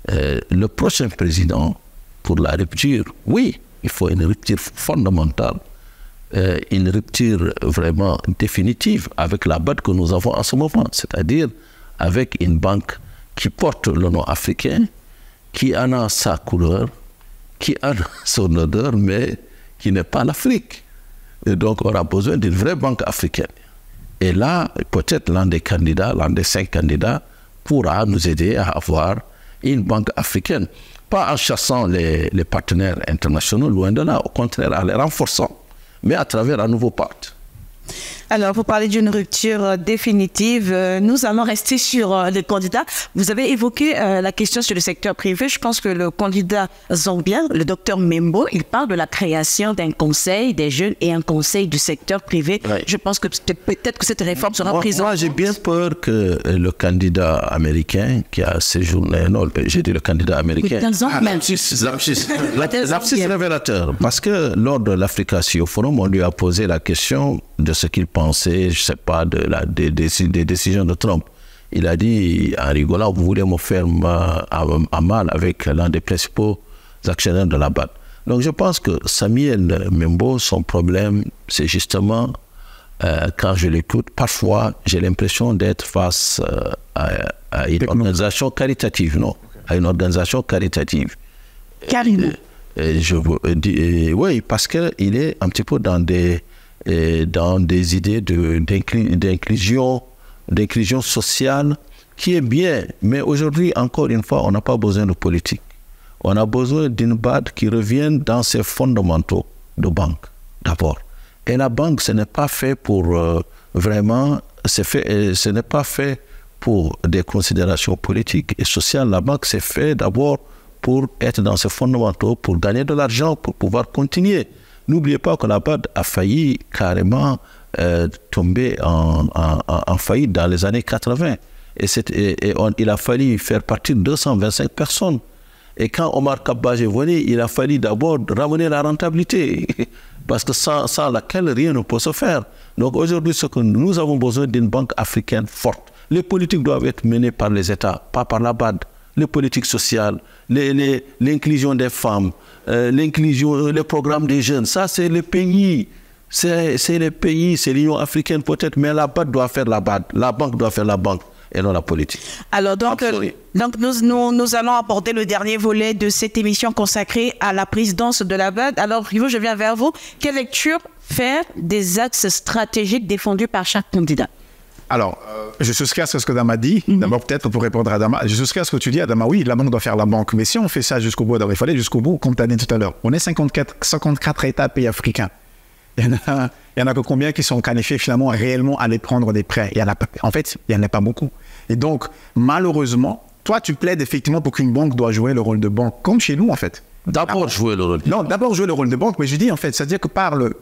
le prochain président, pour la rupture, oui, il faut une rupture fondamentale, une rupture vraiment définitive avec la BAD que nous avons en ce moment, c'est-à-dire avec une banque qui porte le nom africain, qui en a sa couleur, qui a son odeur, mais qui n'est pas l'Afrique. Et donc, on a besoin d'une vraie banque africaine. Et là, peut-être l'un des 5 candidats, pourra nous aider à avoir une banque africaine. Pas en chassant les partenaires internationaux, loin de là, au contraire, en les renforçant, mais à travers un nouveau pacte. Alors, vous parlez d'une rupture définitive. Nous allons rester sur les candidats. Vous avez évoqué la question sur le secteur privé. Je pense que le candidat zambien, le docteur Membo, il parle de la création d'un conseil des jeunes et un conseil du secteur privé. Oui. Je pense que peut-être que cette réforme sera prise en compte. Moi, j'ai bien peur que le candidat américain qui a séjourné... Non, j'ai dit le candidat américain. Lapsus révélateur. Parce que lors de l'Africa-Sio Forum, on lui a posé la question de ce qu'il pensait, je ne sais pas, des décisions de Trump. Il a dit, en rigolant, vous voulez me faire à mal avec l'un des principaux actionnaires de la BAD. Donc je pense que Samuel Membo, son problème, c'est justement, quand je l'écoute, parfois j'ai l'impression d'être face à une organisation caritative, non, à une organisation caritative. Carrément. Oui, parce qu'il est un petit peu dans des idées d'inclusion sociale qui est bien. Mais aujourd'hui, encore une fois, on n'a pas besoin de politique. On a besoin d'une BAD qui revienne dans ses fondamentaux de banque, d'abord. Et la banque, ce n'est pas fait pour ce n'est pas fait pour des considérations politiques et sociales. La banque, c'est fait d'abord pour être dans ses fondamentaux, pour gagner de l'argent, pour pouvoir continuer. N'oubliez pas que la BAD a failli carrément tomber en faillite dans les années 80. Il a fallu faire partir 225 personnes. Et quand Omar Kabbaj est venu, il a fallu d'abord ramener la rentabilité, parce que sans laquelle rien ne peut se faire. Donc aujourd'hui, ce que nous avons besoin d'une banque africaine forte. Les politiques doivent être menées par les États, pas par la BAD. Les politiques sociales, l'inclusion des femmes, les programmes des jeunes, ça c'est les pays. C'est les pays, c'est l'Union africaine peut-être, mais la BAD doit faire la BAD. La banque doit faire la banque et non la politique. Alors donc nous allons aborder le dernier volet de cette émission consacrée à la présidence de la BAD. Alors Rivo, je viens vers vous. Quelle lecture faire des axes stratégiques défendus par chaque candidat? Alors, je souscris à ce que Adama dit. D'abord, peut-être pour répondre à Adama, je souscris à ce que tu dis, Adama. Oui, la banque doit faire la banque. Mais si on fait ça jusqu'au bout, il fallait jusqu'au bout, comme tu as dit tout à l'heure. On est 54 États pays africains. Il y en a que combien qui sont qualifiés finalement réellement à aller prendre des prêts? En fait, il n'y en a pas beaucoup. Et donc, malheureusement, toi, tu plaides effectivement pour qu'une banque doit jouer le rôle de banque, comme chez nous en fait. D'abord jouer le rôle de banque. Non, d'abord jouer le rôle de banque, mais je dis en fait, c'est-à-dire que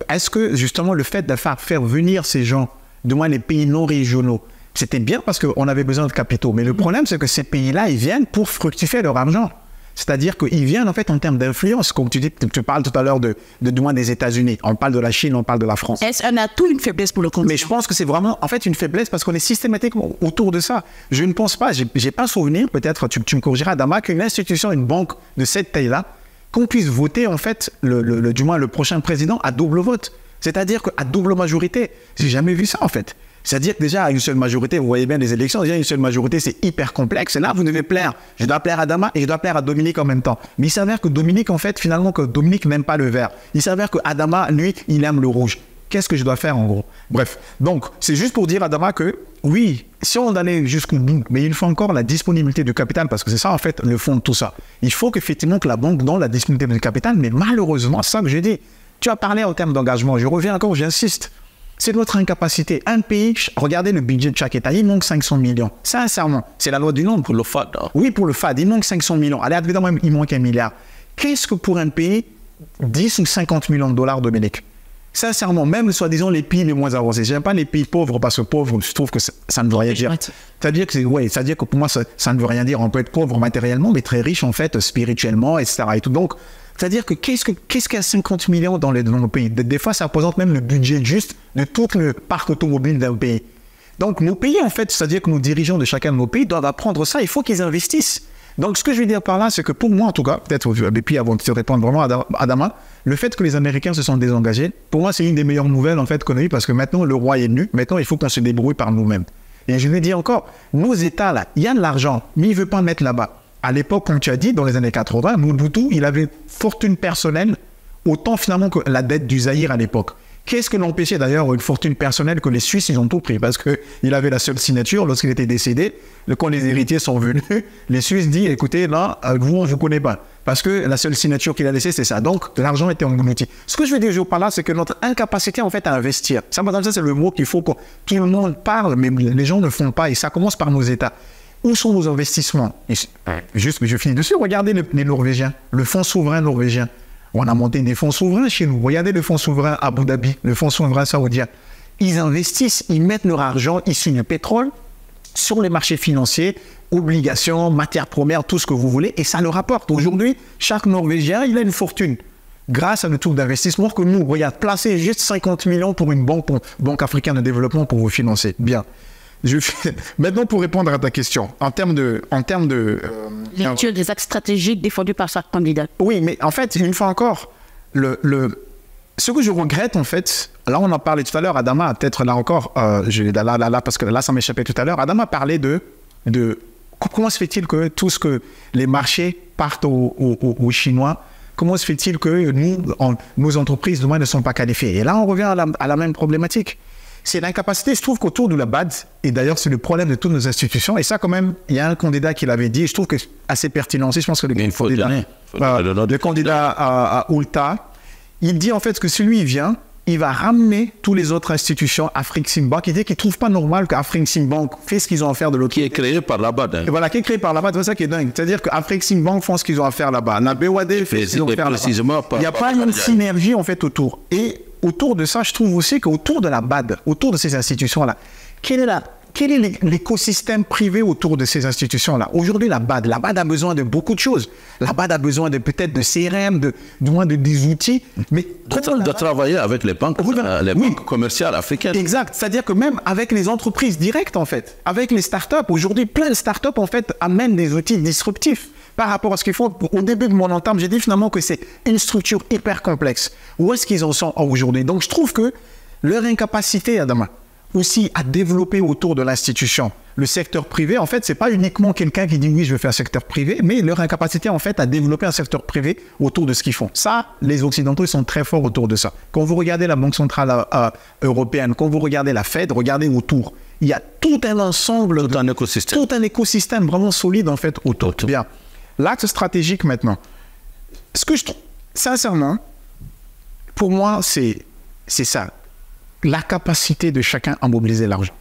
est-ce que justement le fait de faire venir ces gens, du moins les pays non régionaux, c'était bien parce qu'on avait besoin de capitaux. Mais le problème, c'est que ces pays-là, ils viennent pour fructifier leur argent. C'est-à-dire qu'ils viennent en fait en termes d'influence. Comme tu dis, tu parles tout à l'heure du moins des États-Unis. On parle de la Chine, on parle de la France. Est-ce un atout, une faiblesse pour le continent? Mais je pense que c'est vraiment en fait une faiblesse parce qu'on est systématiquement autour de ça. Je ne pense pas, j'ai pas souvenir, peut-être tu me corrigeras, Adama, qu'une institution, une banque de cette taille-là, qu'on puisse voter en fait du moins le prochain président à double vote. C'est-à-dire qu'à double majorité. J'ai jamais vu ça en fait. C'est-à-dire que déjà, à une seule majorité, vous voyez bien les élections, déjà une seule majorité, c'est hyper complexe. Et là, vous devez plaire. Je dois plaire à Adama et je dois plaire à Dominique en même temps. Mais il s'avère que Dominique, en fait, finalement, que Dominique n'aime pas le vert. Il s'avère que Adama, lui, il aime le rouge. Qu'est-ce que je dois faire, en gros? Bref. Donc, c'est juste pour dire à Adama que, oui, si on allait jusqu'au bout, mais il faut encore la disponibilité du capital, parce que c'est ça, en fait, le fond de tout ça. Il faut qu'effectivement, que la banque donne la disponibilité du capital, mais malheureusement, c'est ça que j'ai dit. Tu as parlé en termes d'engagement. Je reviens encore, j'insiste. C'est notre incapacité. Un pays, regardez le budget de chaque État, il manque 500 millions. Sincèrement, c'est la loi du nombre. Pour le FAD. Hein. Oui, pour le FAD, il manque 500 millions. Allez, évidemment, il manque 1 milliard. Qu'est-ce que pour un pays, 10 ou 50 millions de dollars, Dominique? Sincèrement, même soi-disant les pays les moins avancés. Je n'aime pas les pays pauvres parce que pauvres, je trouve que ça ne veut rien dire. C'est-à-dire que pour moi, ça ne veut rien dire. On peut être pauvre matériellement, mais très riche en fait, spirituellement, etc. Et tout. Donc, c'est-à-dire que qu'est-ce qu'il y a 50 millions dans nos pays? Des fois, ça représente même le budget juste de tout le parc automobile d'un pays. Donc, nos pays, en fait, c'est-à-dire que nos dirigeants de chacun de nos pays doivent apprendre ça. Il faut qu'ils investissent. Donc, ce que je veux dire par là, c'est que pour moi, en tout cas, peut-être, et puis avant de te répondre vraiment à Adama, le fait que les Américains se sont désengagés, pour moi, c'est une des meilleures nouvelles, en fait, qu'on a eues, parce que maintenant, le roi est venu. Maintenant, il faut qu'on se débrouille par nous-mêmes. Et je vais dire encore, nos États, là, il y a de l'argent, mais il ne veut pas mettre là-bas. À l'époque, comme tu as dit, dans les années 80, Mobutu, il avait fortune personnelle, autant finalement que la dette du Zaïre à l'époque. Qu'est-ce que l'empêchait d'ailleurs une fortune personnelle que les Suisses, ils ont tout pris? Parce qu'il avait la seule signature lorsqu'il était décédé. Quand les héritiers sont venus, les Suisses disent, écoutez, là, vous, je ne connais pas. Parce que la seule signature qu'il a laissée, c'est ça. Donc, de l'argent était englouti. Ce que je veux dire par là, c'est que notre incapacité, en fait, à investir. Ça, c'est le mot qu'il faut que tout le monde parle, mais les gens ne font pas. Et ça commence par nos États. Où sont nos investissements? Juste, je finis dessus. Regardez les Norvégiens, le fonds souverain norvégien. On a monté des fonds souverains chez nous. Regardez le fonds souverain Abu Dhabi, le fonds souverain saoudien. Ils investissent, ils mettent leur argent issu du pétrole sur les marchés financiers, obligations, matières premières, tout ce que vous voulez, et ça le rapporte. Aujourd'hui, chaque Norvégien, il a une fortune grâce à le truc d'investissement que nous, regarde, placer juste 50 millions pour une banque africaine de développement pour vous financer. Bien. Maintenant, pour répondre à ta question, en termes de lecture des axes stratégiques défendus par chaque candidat. Oui, mais en fait, une fois encore, ce que je regrette, en fait, là, on en parlait tout à l'heure, Adama, peut-être là encore, parce que là, ça m'échappait tout à l'heure, Adama parlait de comment se fait-il que tout ce que les marchés partent aux Chinois, comment se fait-il que nos entreprises, du moins, ne sont pas qualifiées? Et là, on revient à la même problématique. C'est l'incapacité, je trouve qu'autour de la BAD, et d'ailleurs c'est le problème de toutes nos institutions, et ça quand même, il y a un candidat qui l'avait dit, et je trouve que c'est assez pertinent aussi, je pense que le candidat à Oulta, il dit en fait que si lui vient, il va ramener toutes les autres institutions, Afreximbank, il dit qu'il ne trouve pas normal qu'Afreximbank fait ce qu'ils ont à faire de l'autre côté. Qui est créé par la BAD. Hein. Et voilà, qui est créé par la BAD, c'est ça qui est dingue. C'est-à-dire qu'Afreximbank font ce qu'ils ont à faire là-bas. La BOAD fait ce qu'ils ont à faire là-bas. Il n'y a pas une synergie en fait autour. Et autour de ça, je trouve aussi qu'autour de la BAD, autour de ces institutions-là, quelle est quel est l'écosystème privé autour de ces institutions-là? Aujourd'hui, la BAD a besoin de beaucoup de choses. La BAD a besoin peut-être de CRM, du moins des outils. Mais de travailler avec les banques, banques commerciales africaines. Exact. C'est-à-dire que même avec les entreprises directes, en fait, avec les startups, aujourd'hui, plein de startups, en fait, amènent des outils disruptifs par rapport à ce qu'ils font. Au début de mon entame, j'ai dit finalement que c'est une structure hyper complexe. Où est-ce qu'ils en sont aujourd'hui? Donc, je trouve que leur incapacité, Adama, aussi à développer autour de l'institution le secteur privé, en fait, c'est pas uniquement quelqu'un qui dit oui, je veux faire secteur privé, mais leur incapacité, en fait, à développer un secteur privé autour de ce qu'ils font. Ça, les Occidentaux, ils sont très forts autour de ça. Quand vous regardez la Banque centrale européenne, quand vous regardez la Fed, regardez autour. Il y a tout un ensemble, tout un écosystème vraiment solide, en fait, autour. Bien. L'axe stratégique, maintenant. Ce que je trouve, sincèrement, pour moi, c'est ça. La capacité de chacun à mobiliser l'argent.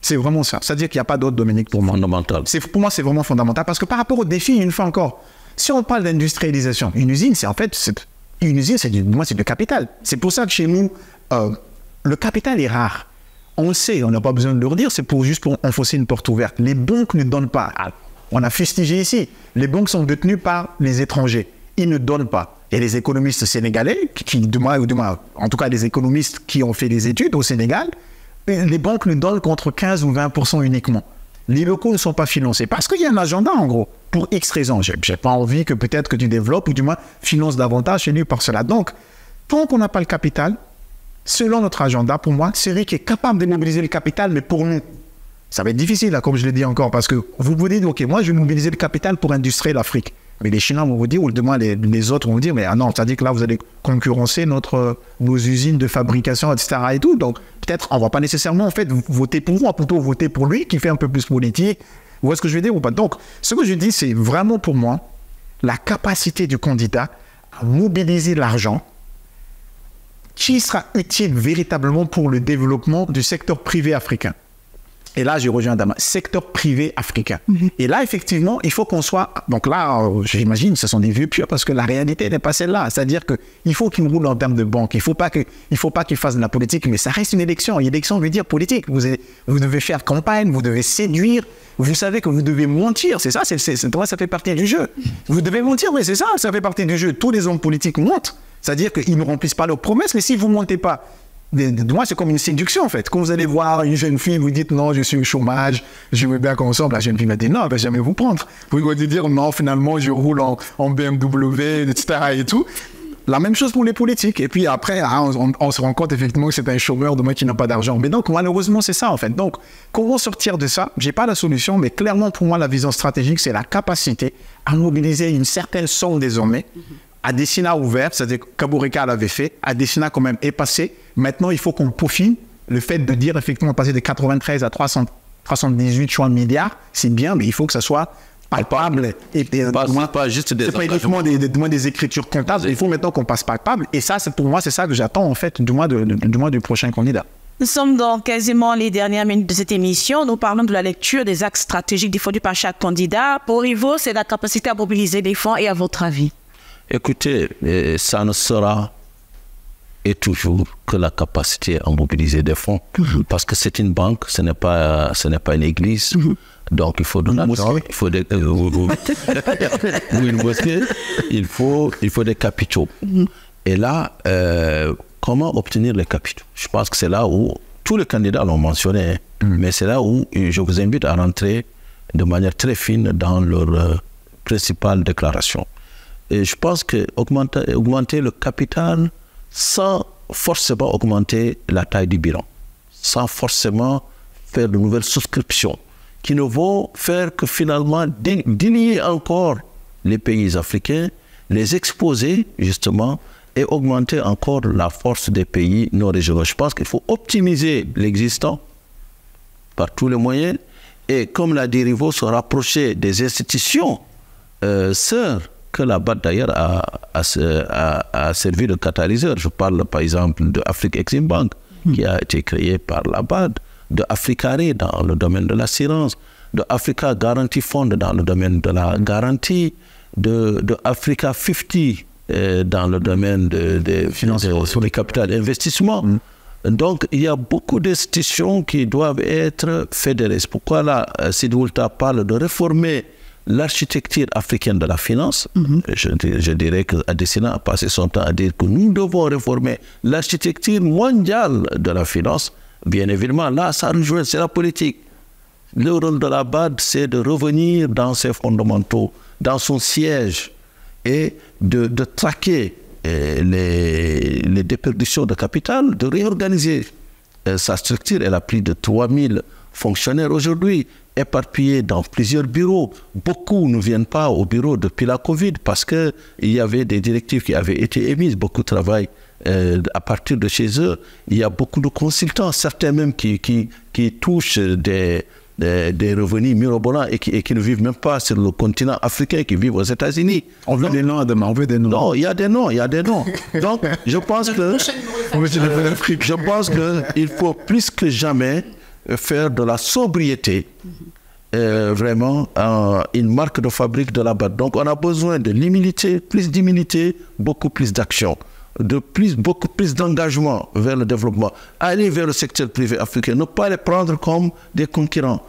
C'est vraiment ça. C'est-à-dire qu'il n'y a pas d'autre, Dominique, pour moi. Fondamental. Pour moi, c'est vraiment fondamental. Parce que par rapport au défi, une fois encore, si on parle d'industrialisation, une usine, c'est du capital. C'est pour ça que chez nous, le capital est rare. On le sait, on n'a pas besoin de le redire, c'est juste pour enfoncer une porte ouverte. Les banques ne donnent pas. On a fustigé ici. Les banques sont détenues par les étrangers. Ils ne donnent pas. Et les économistes sénégalais, en tout cas les économistes qui ont fait des études au Sénégal, les banques ne donnent qu'entre 15 ou 20% uniquement. Les locaux ne sont pas financés parce qu'il y a un agenda, en gros, pour X raisons. Je n'ai pas envie que peut-être que tu développes ou du moins finances davantage chez nous par cela. Donc, tant qu'on n'a pas le capital, selon notre agenda, pour moi, c'est lui qui est capable de mobiliser le capital, mais pour nous, ça va être difficile, là, comme je l'ai dit encore, parce que vous vous dites, OK, moi, je vais mobiliser le capital pour industrialiser l'Afrique. Mais les Chinois vont vous dire, ou demain les autres vont vous dire, mais ah non, c'est-à-dire que là, vous allez concurrencer nos usines de fabrication, etc. et tout. Donc, peut-être, on ne va pas nécessairement, en fait, voter pour vous, on va plutôt voter pour lui, qui fait un peu plus politique. Vous voyez ce que je veux dire ou pas? Donc, ce que je dis, c'est vraiment pour moi la capacité du candidat à mobiliser l'argent qui sera utile véritablement pour le développement du secteur privé africain. Et là, je rejoins Adama, secteur privé africain. Et là, effectivement, il faut qu'on soit... Donc là, j'imagine, ce sont des vieux pieux parce que la réalité n'est pas celle-là. C'est-à-dire qu'il faut qu'ils roulent en termes de banque. Il ne faut pas qu'ils fassent de la politique, mais ça reste une élection. Une élection veut dire politique. Vous devez faire campagne, vous devez séduire. Vous savez que vous devez mentir. C'est ça, ça fait partie du jeu. Vous devez mentir, oui, c'est ça, ça fait partie du jeu. Tous les hommes politiques mentent. C'est-à-dire qu'ils ne remplissent pas leurs promesses, mais si vous ne mentez pas, moi, c'est comme une séduction, en fait. Quand vous allez voir une jeune fille, vous dites non, je suis au chômage, je veux bien qu'on ensemble. La jeune fille va dire non, elle ne va jamais vous prendre. Vous allez dire non, finalement, je roule en BMW, etc. et tout. La même chose pour les politiques. Et puis après, on se rend compte effectivement que c'est un chômeur demain qui n'a pas d'argent. Mais donc, malheureusement, c'est ça, en fait. Donc, comment sortir de ça? Je n'ai pas la solution, mais clairement, pour moi, la vision stratégique, c'est la capacité à mobiliser une certaine somme désormais. Adesina ouvert, c'est-à-dire que Kaboreka l'avait fait, Adesina quand même est passé. Maintenant, il faut qu'on peaufine le fait de dire effectivement passer de 93 à 318 choix de milliards, c'est bien, mais il faut que ça soit palpable. Et pas juste des... C'est pas uniquement des écritures comptables, il faut maintenant qu'on passe palpable. Et ça, pour moi, c'est ça que j'attends en fait du mois du prochain candidat. Nous sommes dans quasiment les dernières minutes de cette émission. Nous parlons de la lecture des axes stratégiques défendus par chaque candidat. Pour Rivo, c'est la capacité à mobiliser des fonds et à votre avis? Écoutez, ça ne sera et toujours que la capacité à mobiliser des fonds. Parce que c'est une banque, ce n'est pas une église. Donc il faut de l'argent, il faut des... il faut des capitaux. Et là, comment obtenir les capitaux? Je pense que c'est là où tous les candidats l'ont mentionné, mais c'est là où je vous invite à rentrer de manière très fine dans leur principale déclaration. Et je pense que augmenter le capital sans forcément augmenter la taille du bilan, sans forcément faire de nouvelles souscriptions qui ne vont faire que finalement délier encore les pays africains, les exposer justement et augmenter encore la force des pays non régionaux. Je pense qu'il faut optimiser l'existant par tous les moyens et, comme l'a dit Rivo, se rapprocher des institutions sœurs que la BAD d'ailleurs a servi de catalyseur. Je parle par exemple de Afrique Exim Bank qui a été créée par la BAD, de Africaré dans le domaine de l'assurance, de Africa Guarantee Fund dans le domaine de la garantie, de Africa 50 dans le domaine des finances sur les capital d'investissement. Donc, il y a beaucoup d'institutions qui doivent être fédérées. C'est pourquoi là, Sidi Ould Tah parle de réformer l'architecture africaine de la finance. Je dirais qu'Adesina a passé son temps à dire que nous devons réformer l'architecture mondiale de la finance. Bien évidemment, là, ça rejoint, c'est la politique. Le rôle de la BAD, c'est de revenir dans ses fondamentaux, dans son siège, et de traquer les déperditions de capital, de réorganiser sa structure. Elle a plus de 3000 fonctionnaires aujourd'hui, éparpillés dans plusieurs bureaux. Beaucoup ne viennent pas au bureau depuis la Covid parce qu'il y avait des directives qui avaient été émises, beaucoup travaillent à partir de chez eux. Il y a beaucoup de consultants, certains même qui touchent des revenus mirobolants et qui ne vivent même pas sur le continent africain, qui vivent aux États-Unis. On veut des noms, Adama, on veut des noms. Non, il y a des noms. Donc, je pense qu'il faut plus que jamais faire de la sobriété vraiment une marque de fabrique de la BAD. Donc, on a besoin de l'humilité, plus d'humilité, beaucoup plus d'action, beaucoup plus d'engagement vers le développement. Aller vers le secteur privé africain, ne pas les prendre comme des concurrents.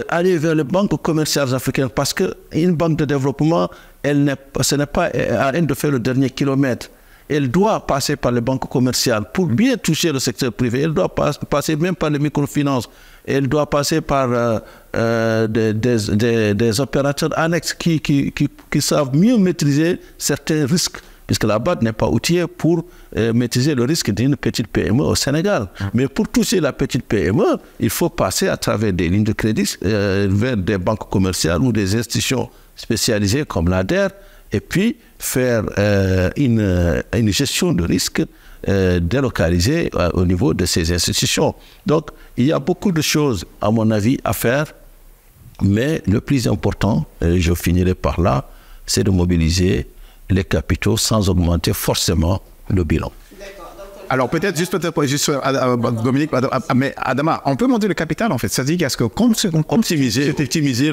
Aller vers les banques commerciales africaines, parce qu'une banque de développement, ce n'est pas à elle de faire le dernier kilomètre. Elle doit passer par les banques commerciales pour bien toucher le secteur privé. Elle doit passer même par les microfinances. Elle doit passer par des opérateurs annexes qui savent mieux maîtriser certains risques, puisque la BAD n'est pas outillée pour maîtriser le risque d'une petite PME au Sénégal. Mais pour toucher la petite PME, il faut passer à travers des lignes de crédit vers des banques commerciales ou des institutions spécialisées comme l'ADER, et puis faire une gestion de risque délocalisée au niveau de ces institutions. Donc, il y a beaucoup de choses, à mon avis, à faire, mais le plus important, je finirai par là, c'est de mobiliser les capitaux sans augmenter forcément le bilan. Alors peut-être juste Dominique, mais Adama, on peut monter le capital en fait. C'est-à-dire que optimiser.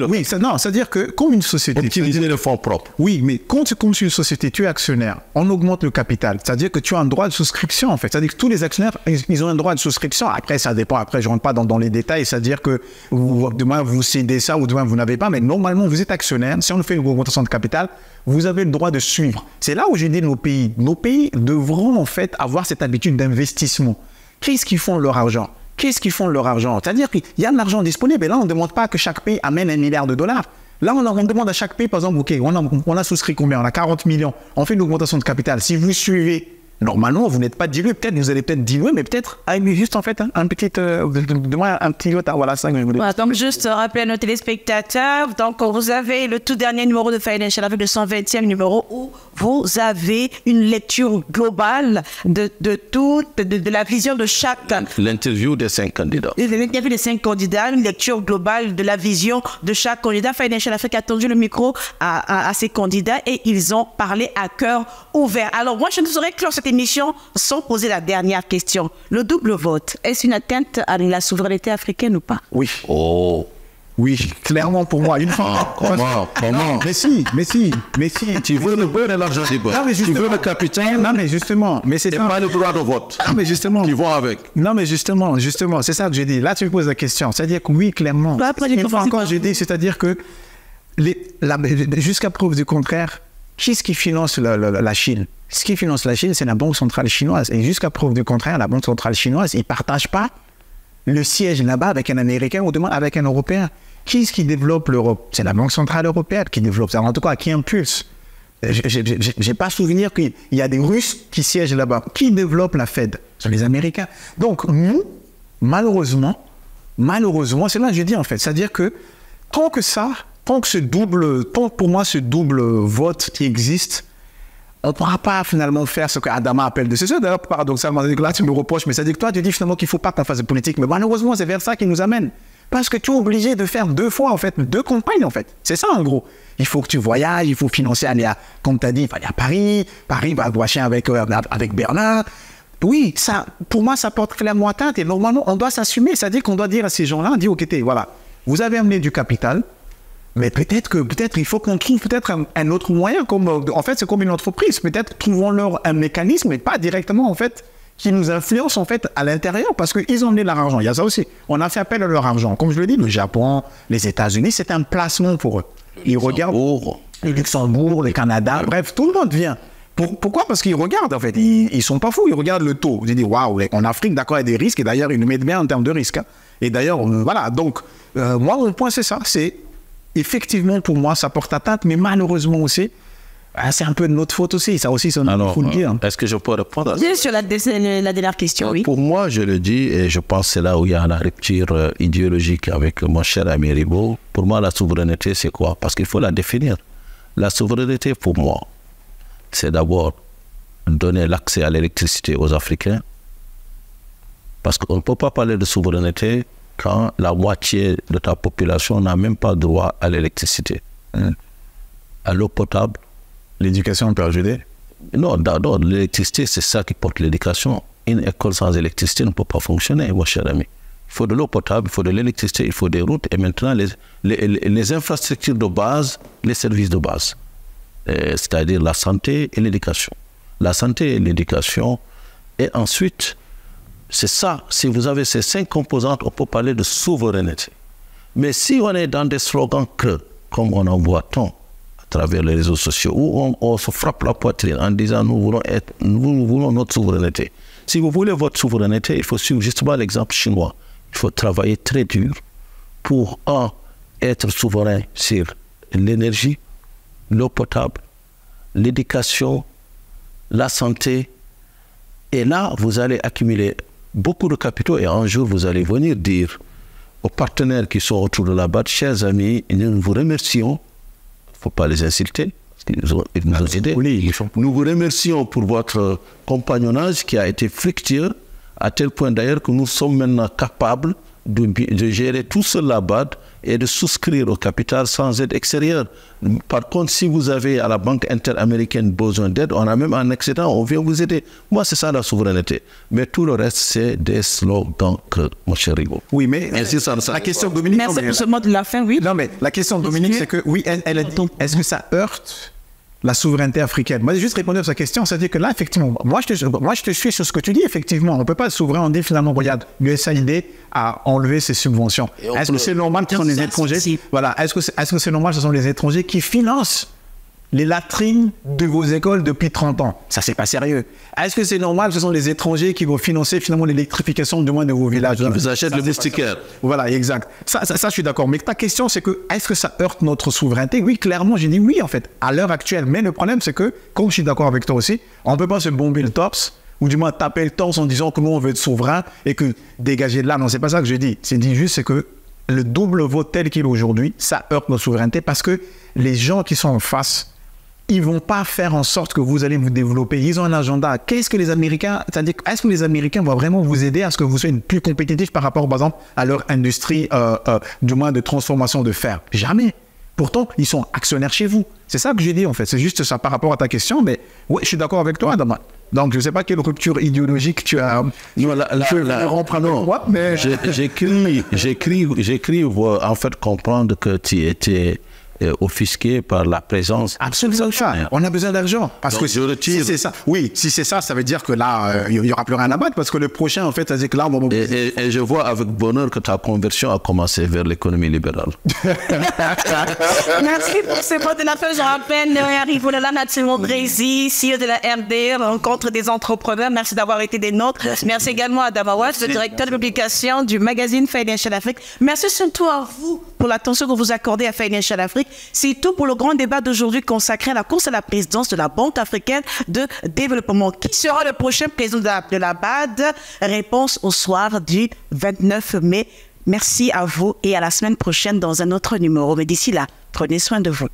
Oui, c'est-à-dire que comme une société. Optimiser les fonds propres. Oui, mais quand tu construis une société, tu es actionnaire, on augmente le capital. C'est-à-dire que tu as un droit de souscription en fait. C'est-à-dire que tous les actionnaires, ils ont un droit de souscription. Après, ça dépend. Après, je ne rentre pas dans les détails. C'est-à-dire que demain, vous cédez ça ou demain, vous n'avez pas. Mais normalement, vous êtes actionnaire. Si on fait une augmentation de capital, vous avez le droit de suivre. C'est là où j'ai dit nos pays devront en fait avoir cette habitude d'investissement. Qu'est-ce qu'ils font de leur argent? C'est-à-dire qu'il y a de l'argent disponible. Et là, on ne demande pas que chaque pays amène $1 milliard. Là, on demande à chaque pays, par exemple, OK, on a souscrit combien? On a 40 millions. On fait une augmentation de capital. Si vous suivez, normalement, vous n'êtes pas dilué. Peut-être, vous allez peut-être diluer, mais peut-être, juste en fait, un petit voilà, ça que je voulais. Voilà, donc, juste rappeler à nos téléspectateurs, donc, vous avez le tout dernier numéro de Financial avec le 120e numéro où vous avez une lecture globale de la vision de chaque. L'interview des 5 candidats. L'interview des 5 candidats, une lecture globale de la vision de chaque candidat. Financial Afrique a tendu le micro à ces candidats et ils ont parlé à cœur ouvert. Alors, moi, je ne saurais clore cette émission sans poser la dernière question. Le double vote, est-ce une atteinte à la souveraineté africaine ou pas? Oui. Oh. Oui, clairement pour moi. Une fois. Comment? Mais si. Tu veux le beurre et l'argent du beurre. Tu veux le capital. Non, mais justement. Mais c'est pas le droit de vote. Non, mais justement. Qui vont avec. Non, mais justement. C'est ça que j'ai dit. Là, tu me poses la question. C'est-à-dire que oui, clairement. Une fois encore, j'ai dit, c'est-à-dire que jusqu'à preuve du contraire, qui est-ce qui finance la Chine? Ce qui finance la Chine, c'est la Banque centrale chinoise. Et jusqu'à preuve du contraire, la Banque centrale chinoise, ils ne partagent pas le siège là-bas avec un Américain ou demain avec un Européen. Qui est-ce qui développe l'Europe? C'est la Banque centrale européenne qui développe ça. En tout cas, qui impulse. J'ai pas souvenir qu'il y a des Russes qui siègent là-bas. Qui développe la Fed? Ce sont les Américains. Donc, nous, malheureusement, c'est là que je dis en fait. C'est-à-dire que tant pour moi, ce double vote qui existe, on ne pourra pas finalement faire ce que Adama appelle de ceci. D'ailleurs, paradoxalement, là, tu me reproches, mais c'est-à-dire que toi, tu dis finalement qu'il ne faut pas qu'on fasse de politique. Mais malheureusement, c'est vers ça qui nous amène. Parce que tu es obligé de faire 2 fois, en fait, 2 campagnes, en fait. C'est ça, en gros. Il faut que tu voyages, il faut financer, aller à, comme tu as dit, il faut aller à Paris. Paris va voyager avec Bernard. Oui, ça, pour moi, ça porte clairement atteinte. Et normalement, on doit s'assumer. C'est-à-dire qu'on doit dire à ces gens-là, OK, voilà, vous avez amené du capital, mais peut-être il faut qu'on trouve peut-être un autre moyen. En fait, c'est comme une entreprise. Peut-être trouvons-leur un mécanisme, et pas directement, en fait, qui nous influencent en fait à l'intérieur parce qu'ils ont amené de leur argent. Il y a ça aussi. On a fait appel à leur argent. Comme je le dis, le Japon, les États-Unis, c'est un placement pour eux. Ils regardent le Luxembourg, le Canada, bref, tout le monde vient. Pourquoi? Parce qu'ils regardent, en fait. Ils sont pas fous, ils regardent le taux. Ils disent, waouh, en Afrique, d'accord, il y a des risques, et d'ailleurs, ils nous mettent bien en termes de risques. Hein. Et d'ailleurs, voilà. Donc, moi, mon point, c'est ça. C'est effectivement, pour moi, ça porte atteinte, mais malheureusement aussi, c'est un peu de notre faute aussi. Ça aussi, il faut le dire. Est-ce que je peux répondre à ça? Bien sûr, la dernière question, oui. Pour moi, je le dis, et je pense que c'est là où il y a la rupture idéologique avec mon cher ami Ribo. Pour moi, la souveraineté, c'est quoi? Parce qu'il faut la définir. La souveraineté, pour moi, c'est d'abord donner l'accès à l'électricité aux Africains. Parce qu'on ne peut pas parler de souveraineté quand la moitié de ta population n'a même pas droit à l'électricité. À l'eau potable. L'éducation peut ajouter? Non, d'abord, l'électricité, c'est ça qui porte l'éducation. Une école sans électricité ne peut pas fonctionner, mon cher ami. Il faut de l'eau potable, il faut de l'électricité, il faut des routes et maintenant les infrastructures de base, les services de base. C'est-à-dire la santé et l'éducation. La santé et l'éducation. Et ensuite, c'est ça. Si vous avez ces 5 composantes, on peut parler de souveraineté. Mais si on est dans des slogans creux, comme on en voit tant à travers les réseaux sociaux, où on se frappe la poitrine en disant nous voulons notre souveraineté. Si vous voulez votre souveraineté, il faut suivre justement l'exemple chinois. Il faut travailler très dur pour, être souverain sur l'énergie, l'eau potable, l'éducation, la santé. Et là, vous allez accumuler beaucoup de capitaux et un jour, vous allez venir dire aux partenaires qui sont autour de la BAD, chers amis, nous vous remercions, il ne faut pas les insulter, parce qu'ils nous ont aidés. Nous vous remercions pour votre compagnonnage qui a été fructueux, à tel point d'ailleurs que nous sommes maintenant capables de gérer tout seul la BAD et de souscrire au capital sans aide extérieure. Par contre, si vous avez à la Banque interaméricaine besoin d'aide, on a même un excédent, on vient vous aider. Moi, c'est ça la souveraineté. Mais tout le reste, c'est des slogans que mon cher Rigo. Oui, mais la question de Dominique... Merci pour ce mot de la fin, oui. Non, mais la question de Dominique, c'est que, oui, elle a dit, est-ce que ça heurte la souveraineté africaine? Moi, j'ai juste répondu à sa question, c'est-à-dire que là, effectivement, moi, je te suis sur ce que tu dis, effectivement. On ne peut pas être souverain, on dit finalement, regarde, l'USAID a enlevé ses subventions. Est-ce que c'est normal que ce sont les étrangers? Voilà, est-ce que c'est normal que ce sont les étrangers qui financent les latrines de vos écoles depuis 30 ans? Ça, c'est pas sérieux. Est-ce que c'est normal que ce sont les étrangers qui vont financer finalement l'électrification du moins de vos villages? Ils vous achètent le moustiquaire. Voilà, exact. Ça, je suis d'accord. Mais ta question, c'est que, est-ce que ça heurte notre souveraineté? Oui, clairement, j'ai dit oui, en fait, à l'heure actuelle. Mais le problème, c'est que, comme je suis d'accord avec toi aussi, on ne peut pas se bomber le torse, ou du moins taper le torse en disant que nous, on veut être souverain et que dégager de là. Non, c'est pas ça que je dis. C'est dit juste, c'est que le double vote tel qu'il est aujourd'hui, ça heurte notre souveraineté parce que les gens qui sont en face, ils vont pas faire en sorte que vous allez vous développer. Ils ont un agenda. Qu'est-ce que les Américains, c'est-à-dire, est-ce que les Américains vont vraiment vous aider à ce que vous soyez plus compétitifs par rapport, par exemple, à leur industrie, du moins de transformation de fer? Jamais. Pourtant, ils sont actionnaires chez vous. C'est ça que j'ai dit, en fait. C'est juste ça par rapport à ta question. Mais oui, je suis d'accord avec toi, Adama. Donc, je ne sais pas quelle rupture idéologique tu as. Non, mais j'écris en fait comprendre que tu étais offusqué par la présence. Absolument pas. On a besoin d'argent. Parce donc, que si c'est ça, oui, si c'est ça, ça veut dire que là, il n'y aura plus rien à battre parce que le prochain, en fait, ça veut dire que là, on va... Et je vois avec bonheur que ta conversion a commencé vers l'économie libérale. Merci pour ce mot de la fin. Je rappelle, Rivo de la Nation au Brésil, CEO de la RD, rencontre des entrepreneurs. Merci d'avoir été des nôtres. Merci également à Adama Watts, le directeur de publication du magazine Financial Afrique. Merci surtout à vous pour l'attention que vous accordez à Financial Afrique. C'est tout pour le grand débat d'aujourd'hui consacré à la course à la présidence de la Banque africaine de développement. Qui sera le prochain président de la BAD? Réponse au soir du 29 mai. Merci à vous et à la semaine prochaine dans un autre numéro. Mais d'ici là, prenez soin de vous.